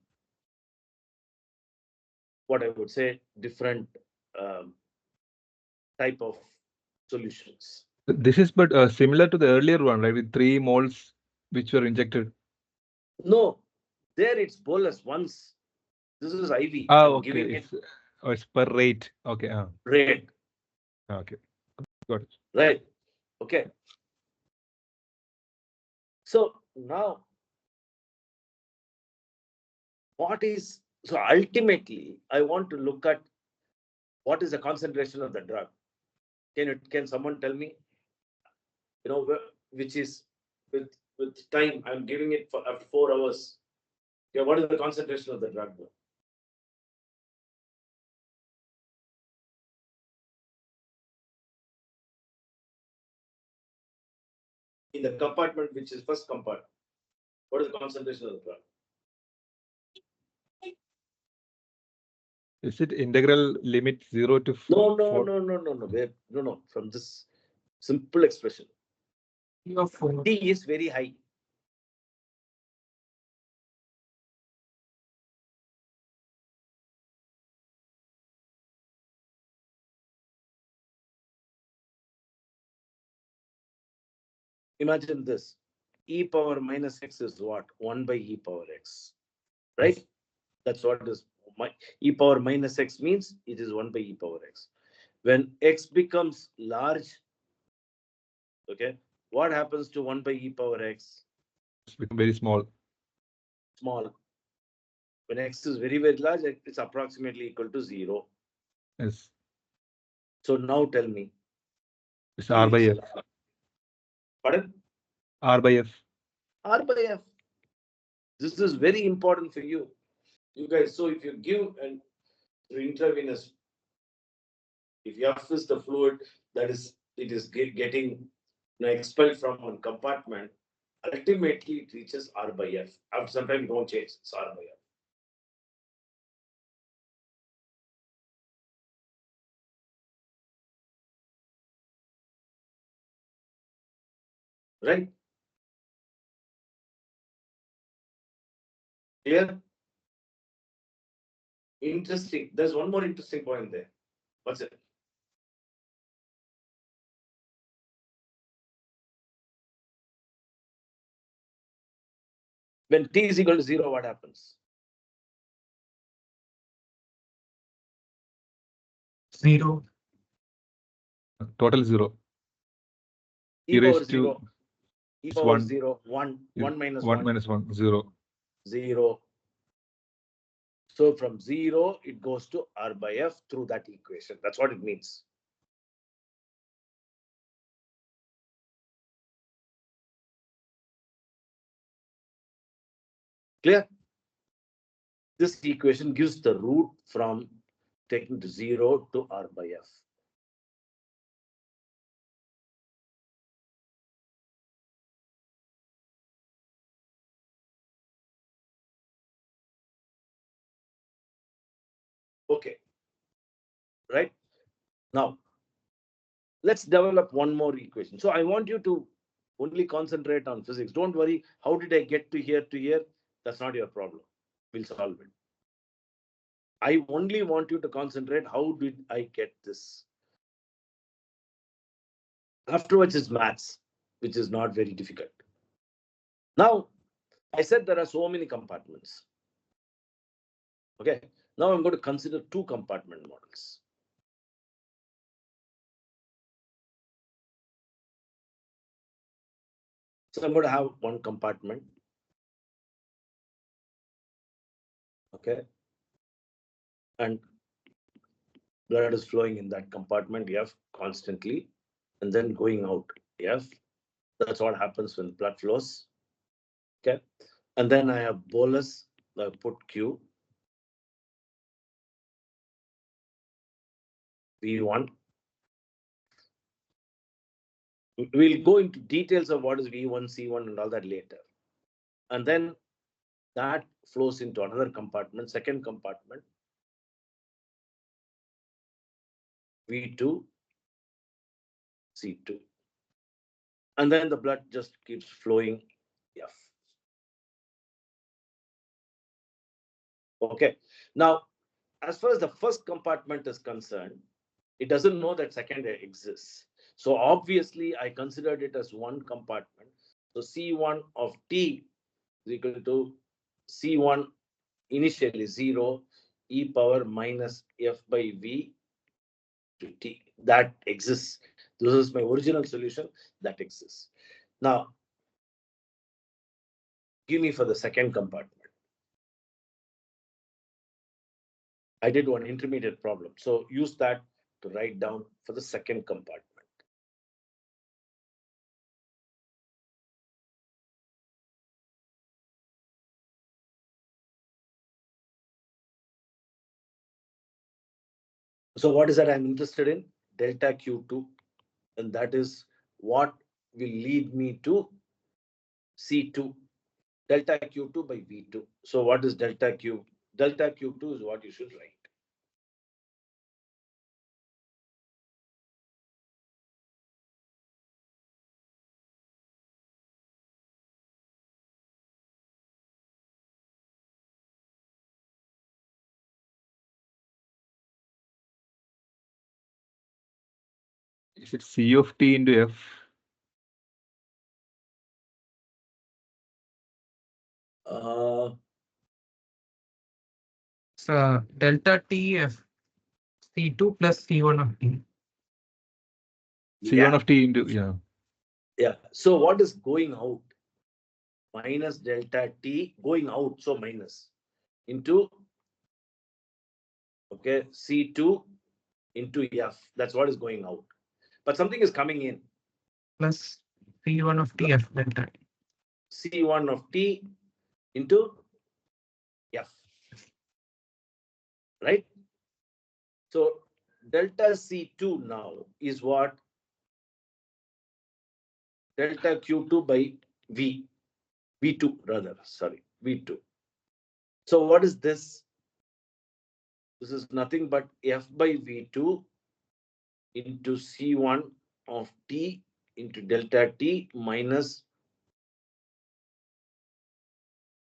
Speaker 1: what I would say different um, type of solutions.
Speaker 3: This is but similar to the earlier one, right? With 3 moles which were injected.
Speaker 1: No, there it's bolus once. This is IV.
Speaker 3: Ah,
Speaker 1: I'm
Speaker 3: okay.
Speaker 1: giving it
Speaker 3: It's per rate. Okay.
Speaker 1: rate.
Speaker 3: Okay. Got it.
Speaker 1: Right. Okay. So now, what is so ultimately I want to look at what is the concentration of the drug. Can someone tell me? Which is with time. I'm giving it for after 4 hours. Okay, what is the concentration of the drug? In the compartment, which is first compartment, what is the concentration of the drug?
Speaker 3: Is it integral limit 0 to
Speaker 1: No, no,
Speaker 3: 4?
Speaker 1: no, no, no, no. No. From this simple expression, T is very high. Imagine this. E power minus x is what? 1 by e power x. Right?
Speaker 3: Yes.
Speaker 1: That's what is e power minus x means it is 1 by e power x. When x becomes large, okay, what happens to 1 by e power x?
Speaker 3: It's become very small.
Speaker 1: Small. When x is very, very large, it's approximately equal to 0.
Speaker 3: Yes.
Speaker 1: So now tell me.
Speaker 3: It's R by F.
Speaker 1: Pardon?
Speaker 3: R by F.
Speaker 1: R by F. This is very important for you. You guys, so if you give an intravenous, if you have fist the fluid that is getting expelled from one compartment, ultimately it reaches R by F. After some time, don't change, it's R by F. Right? Clear? Interesting. There's one more interesting point there. What's it? When T is equal to 0, what happens?
Speaker 5: 0.
Speaker 3: Total 0.
Speaker 1: E
Speaker 3: E
Speaker 1: power
Speaker 3: raised
Speaker 1: 0.
Speaker 3: to
Speaker 1: E
Speaker 3: it's
Speaker 1: power
Speaker 3: 1.
Speaker 1: 0. 1. 1 minus
Speaker 3: 1
Speaker 1: 1.
Speaker 3: minus 1. 0.
Speaker 1: 0. So from 0, it goes to R by F through that equation. That's what it means. Clear? This equation gives the route from taking to 0 to R by F. Okay. Right? Now, let's develop one more equation. So I want you to only concentrate on physics. Don't worry, how did I get to here to here? That's not your problem. We'll solve it. I only want you to concentrate, how did I get this? Afterwards is maths, which is not very difficult. Now, I said there are so many compartments. Okay, now I'm going to consider two compartment models. So I'm going to have one compartment. Okay, and blood is flowing in that compartment, F, constantly, and then going out, F. That's what happens when blood flows. Okay, and then I have bolus, I put Q, V1. We'll go into details of what is V1, C1, and all that later. And then that flows into another compartment, second compartment, V2, C2. And then the blood just keeps flowing, F. Okay. Now, as far as the first compartment is concerned, it doesn't know that second exists. So obviously, I considered it as one compartment. So C1 of T is equal to C1 initially 0 e power minus f by v to t. That exists. This is my original solution that exists. Now, give me for the second compartment. I did one intermediate problem. So use that to write down for the second compartment. So what is that I'm interested in? Delta Q2. And that is what will lead me to C2. Delta Q2 by V2. So what is delta Q? Delta Q2 is what you should write.
Speaker 3: Is it C of t into F?
Speaker 5: Delta TF C2 plus C1 of T.
Speaker 3: C1 of t into, yeah.
Speaker 1: Yeah. So what is going out? Minus delta T going out. So minus into, okay, C2 into F. That's what is going out. But something is coming in.
Speaker 5: Plus C1 of TF delta T.
Speaker 1: C1 of T into F. Right? So delta C2 now is what? Delta Q2 by V. V2 rather, sorry, V2. So what is this? This is nothing but F by V2 into C1 of T into delta T minus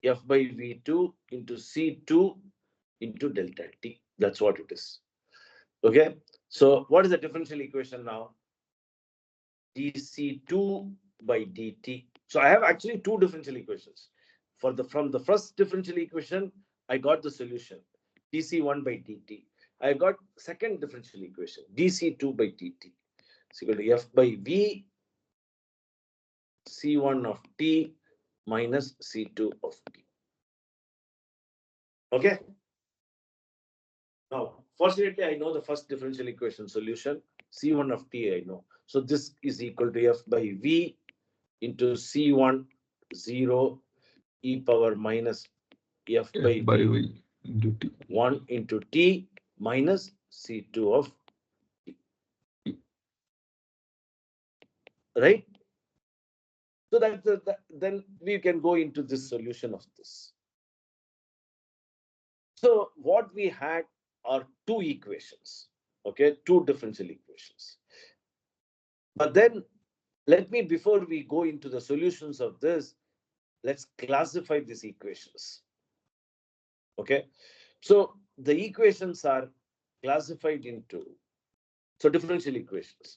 Speaker 1: F by V2 into C2 into delta T. That's what it is. Okay. So what is the differential equation now? dC2 by dt. So I have actually two differential equations. From the first differential equation, I got the solution dC1 by dt. I got second differential equation dC2 by dt. It's equal to F by V C1 of t minus C2 of t. Okay. Now, fortunately, I know the first differential equation solution. C1 of t I know. So this is equal to F by V into C1 0 e power minus F by V
Speaker 3: into t.
Speaker 1: 1 into t minus C2 of t. Right? So then we can go into this solution of this. So what we had are two equations, okay, two differential equations. But then before we go into the solutions of this, let's classify these equations. Okay, so the equations are classified into, so differential equations.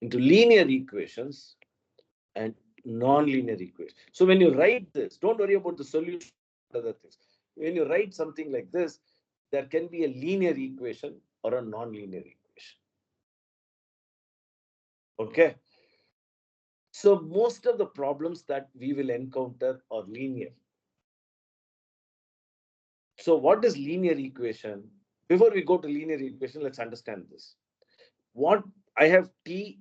Speaker 1: Into linear equations and non-linear equations. So when you write this, don't worry about the solution, other things. When you write something like this, there can be a linear equation or a non-linear equation. Okay. So most of the problems that we will encounter are linear. So what is linear equation? Before we go to linear equation, let's understand this. What I have T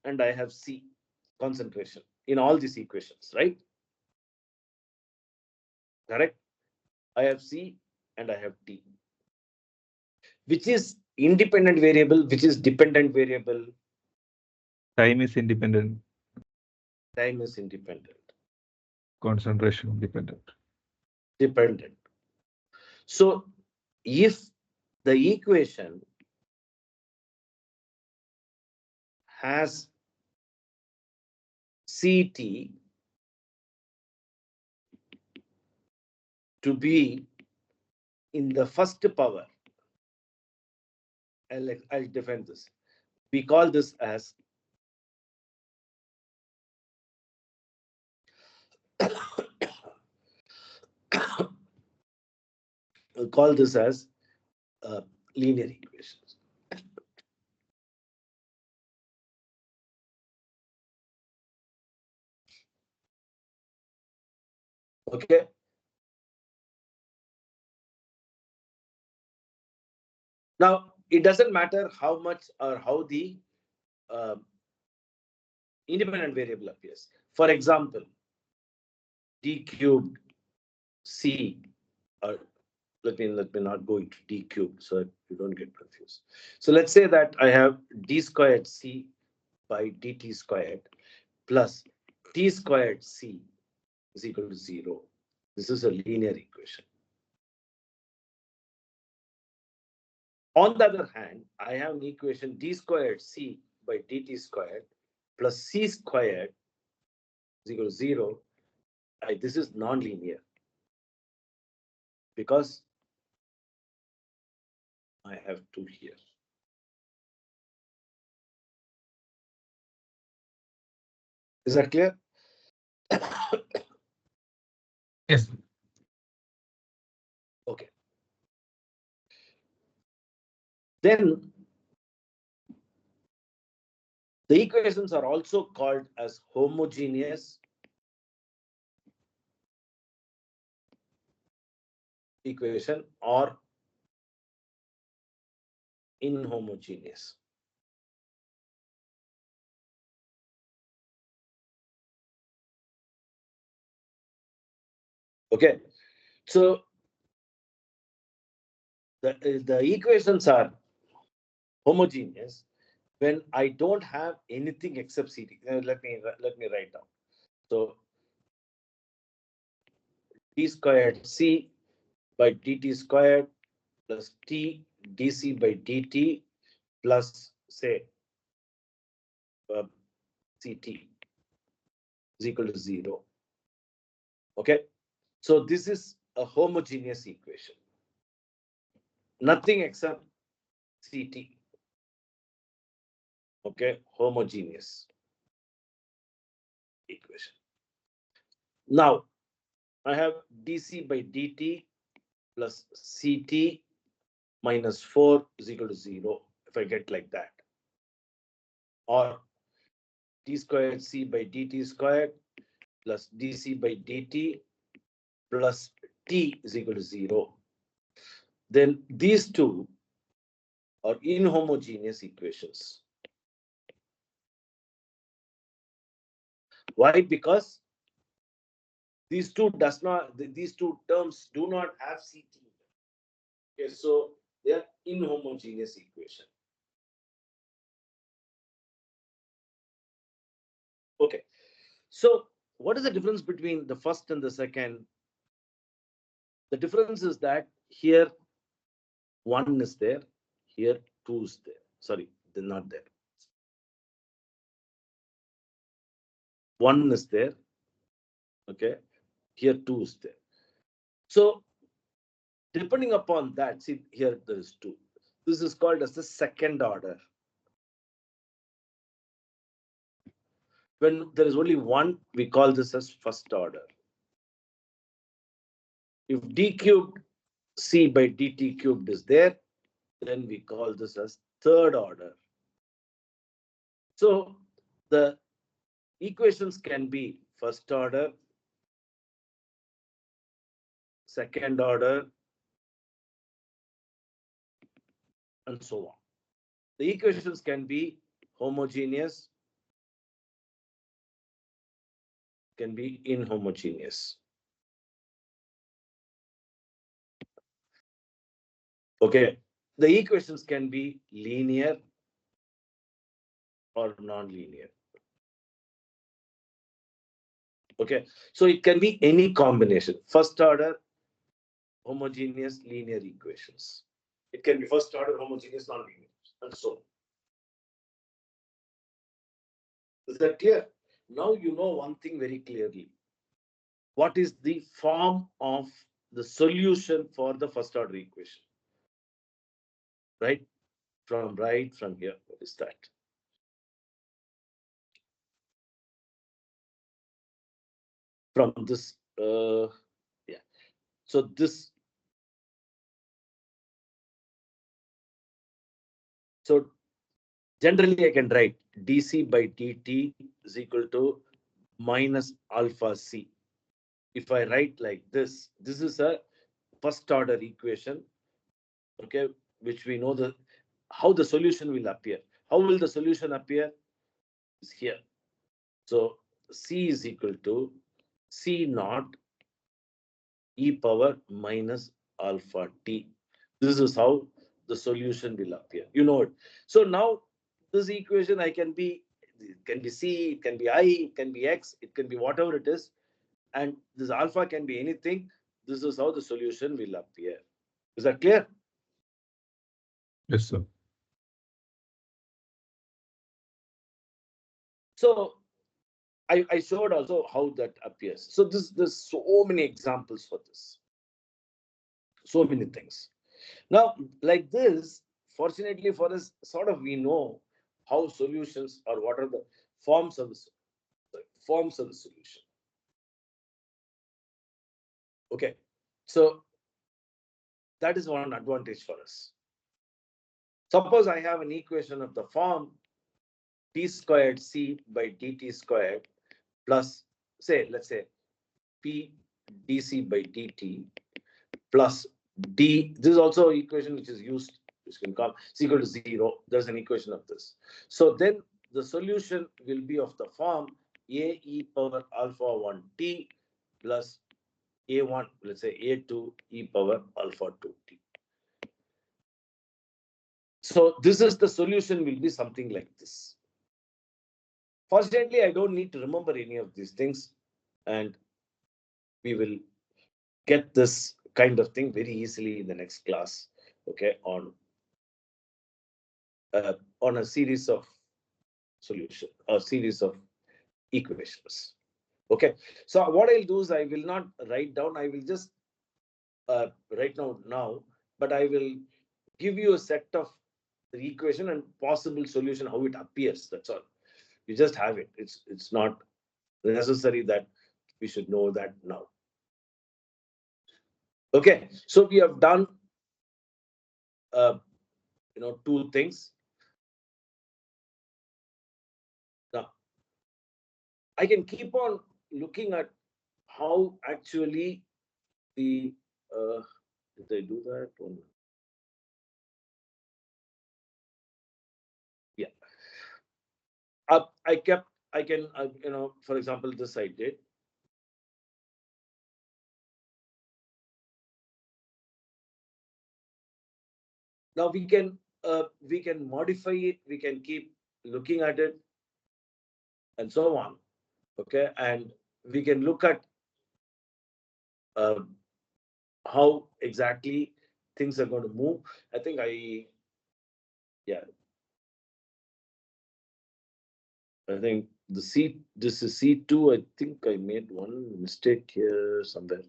Speaker 1: and I have C concentration in all these equations, right? Correct? I have C and I have T. Which is independent variable, which is dependent variable?
Speaker 3: Time is independent.
Speaker 1: Time is independent.
Speaker 3: Concentration dependent.
Speaker 1: Dependent. So if the equation has CT to be in the first power, I'll define this. We call this as we'll call this as linear equations. Okay. Now it doesn't matter how much or how the uh, independent variable appears. For example, d cubed c, or let me not go into d cubed so that you don't get confused. So let's say that I have d squared c by dt squared plus t squared c is equal to 0. This is a linear equation. On the other hand, I have an equation d squared c by dt squared plus c squared is equal to 0. This is non-linear because I have 2 here. Is that clear?
Speaker 5: Yes.
Speaker 1: Okay. Then the equations are also called as homogeneous equation or inhomogeneous. Okay. So the equations are homogeneous when I don't have anything except CT. Let me write down. So d squared c by dt squared plus t dc by dt plus say ct is equal to 0. Okay. So this is a homogeneous equation. Nothing except ct. Okay. Homogeneous equation. Now I have dc by dt plus ct minus 4 is equal to 0 if I get like that. Or d squared c by dt squared plus dc by dt plus t is equal to 0. Then these two are inhomogeneous equations. Why? Because these two terms do not have ct. Okay, so they are inhomogeneous equation. Okay, so what is the difference between the first and the second? The difference is that here 1 is there, here 2 is there. Sorry, they're not there. 1 is there, okay, here 2 is there. So depending upon that, see here there is 2. This is called as the second order. When there is only 1, we call this as first order. If d cubed c by dt cubed is there, then we call this as third order. So the equations can be first order, second order, and so on. The equations can be homogeneous, can be inhomogeneous. Okay, the equations can be linear or non-linear. Okay, so it can be any combination. First order homogeneous linear equations. It can be first order homogeneous non-linear, and so on. Is that clear? Now you know one thing very clearly. What is the form of the solution for the first order equation? Right? from right from here. What is that? From this, yeah. So this, so generally I can write dc by dt is equal to minus alpha c. If I write like this is a first order equation, okay, which we know the how the solution will appear. How will the solution appear? Is here. So c is equal to c naught e power minus alpha t. This is how the solution will appear. You know it. So now this equation I can be, it can be c, it can be I, it can be x, it can be whatever it is, and this alpha can be anything. This is how the solution will appear. Is that clear?
Speaker 3: Yes, sir.
Speaker 1: So I showed also how that appears. So there's so many examples for this. So many things. Now, like this, fortunately for us, sort of we know how solutions or what are the forms of forms of the solution. Okay, so that is one advantage for us. Suppose I have an equation of the form t squared c by dt squared plus, say, let's say p dc by dt plus d. This is also an equation which is used, which can call is equal to 0. There's an equation of this. So then the solution will be of the form a e power alpha 1 t plus a1, let's say a2 e power alpha 2 t. So this is the solution will be something like this. Fortunately, I don't need to remember any of these things, and we will get this kind of thing very easily in the next class. Okay, on a series of solution or series of equations. Okay, so what I'll do is I will not write down. I will just write now, but I will give you a set of the equation and possible solution how it appears. That's all. You just have it. It's not necessary that we should know that now. Okay, so we have done uh, two things. Now I can keep on looking at how actually the did I do that one? Yeah. I can, for example, this I did. Now we can modify it. We can keep looking at it and so on. Okay, and we can look at uh, how exactly things are going to move. I think yeah, I think this is C2. I think I made one mistake here somewhere.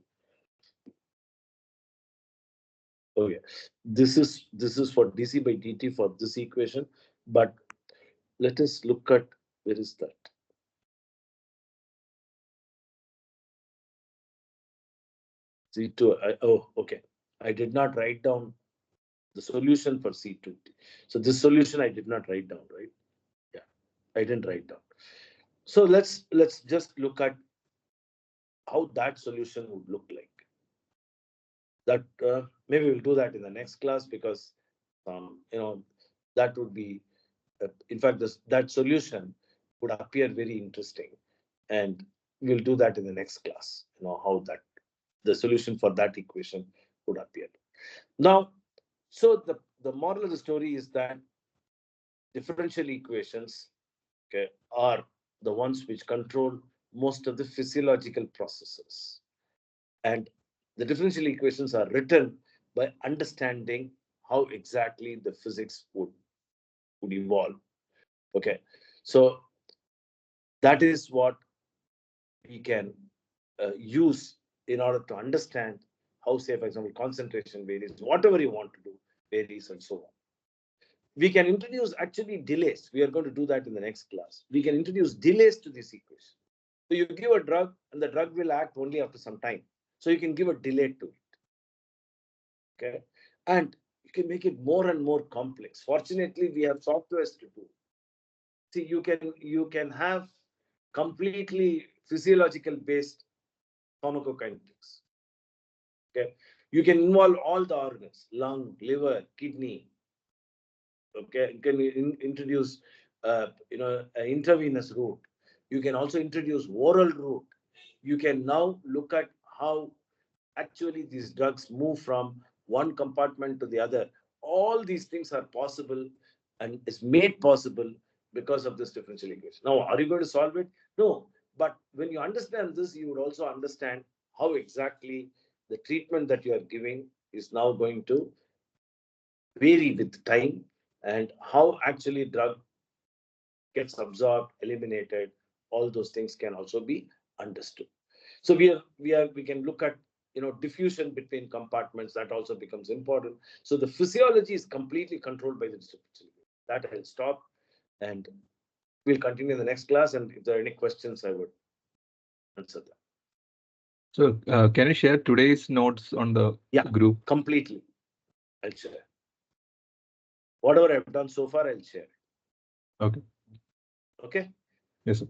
Speaker 1: Okay, this is for dc by dt for this equation, but let us look at where is that. C2. Okay. I did not write down the solution for C2. So this solution I did not write down, right? Yeah, I didn't write down. So let's just look at how that solution would look like. That maybe we'll do that in the next class, because that would be in fact that solution would appear very interesting, and we'll do that in the next class. How that the solution for that equation would appear. Now, so the moral of the story is that differential equations, okay, are the ones which control most of the physiological processes. And the differential equations are written by understanding how exactly the physics would evolve. Okay, so that is what we can use in order to understand how, say, for example, concentration varies, whatever you want to do varies, and so on. We can introduce actually delays. We are going to do that in the next class. We can introduce delays to this equation. So you give a drug and the drug will act only after some time. So you can give a delay to it. Okay. And you can make it more and more complex. Fortunately, we have softwares to do. See, you can have completely physiological based pharmacokinetics. Okay. You can involve all the organs, lung, liver, kidney. Okay. You can introduce an intravenous route. You can also introduce oral route. You can now look at how actually these drugs move from one compartment to the other. All these things are possible and is made possible because of this differential equation. Now, are you going to solve it? No. But when you understand this, you would also understand how exactly the treatment that you are giving is now going to vary with time, and how actually drug gets absorbed, eliminated. All those things can also be understood. So we can look at diffusion between compartments. That also becomes important. So the physiology is completely controlled by the differential equation. That I'll stop, and we'll continue in the next class. And if there are any questions, I would answer them.
Speaker 3: So can you share today's notes on the group?
Speaker 1: Completely. I'll share. Whatever I've done so far, I'll share.
Speaker 3: Okay.
Speaker 1: Okay.
Speaker 3: Yes, sir.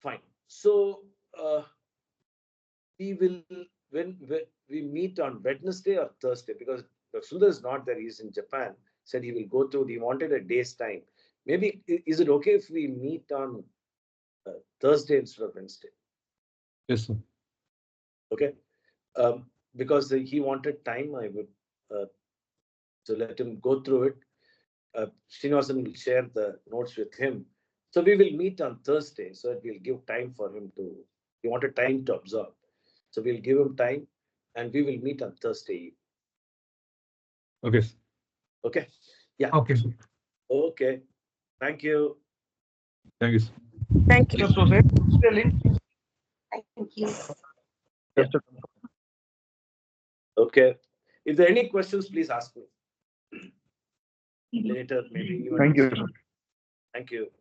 Speaker 1: Fine. So we will when we meet on Wednesday or Thursday, because Sundar is not there. He's in Japan. Said he will go through. He wanted a day's time. Maybe is it okay if we meet on Thursday instead of Wednesday?
Speaker 3: Yes, sir.
Speaker 1: Okay. Because he wanted time, I would so let him go through it. Srinivasan will share the notes with him. So we will meet on Thursday, so that we'll give time for him to. He wanted time to absorb, so we'll give him time, and we will meet on Thursday.
Speaker 3: Okay.
Speaker 1: Okay. Yeah.
Speaker 5: Okay, sir.
Speaker 1: Okay. Thank you.
Speaker 3: Thank you, sir.
Speaker 4: Thank you.
Speaker 5: So proceed. The link.
Speaker 4: Thank you.
Speaker 2: Just to confirm.
Speaker 1: Okay. If there are any questions, please ask me later. Maybe even.
Speaker 2: Thank you, sir.
Speaker 1: Thank you.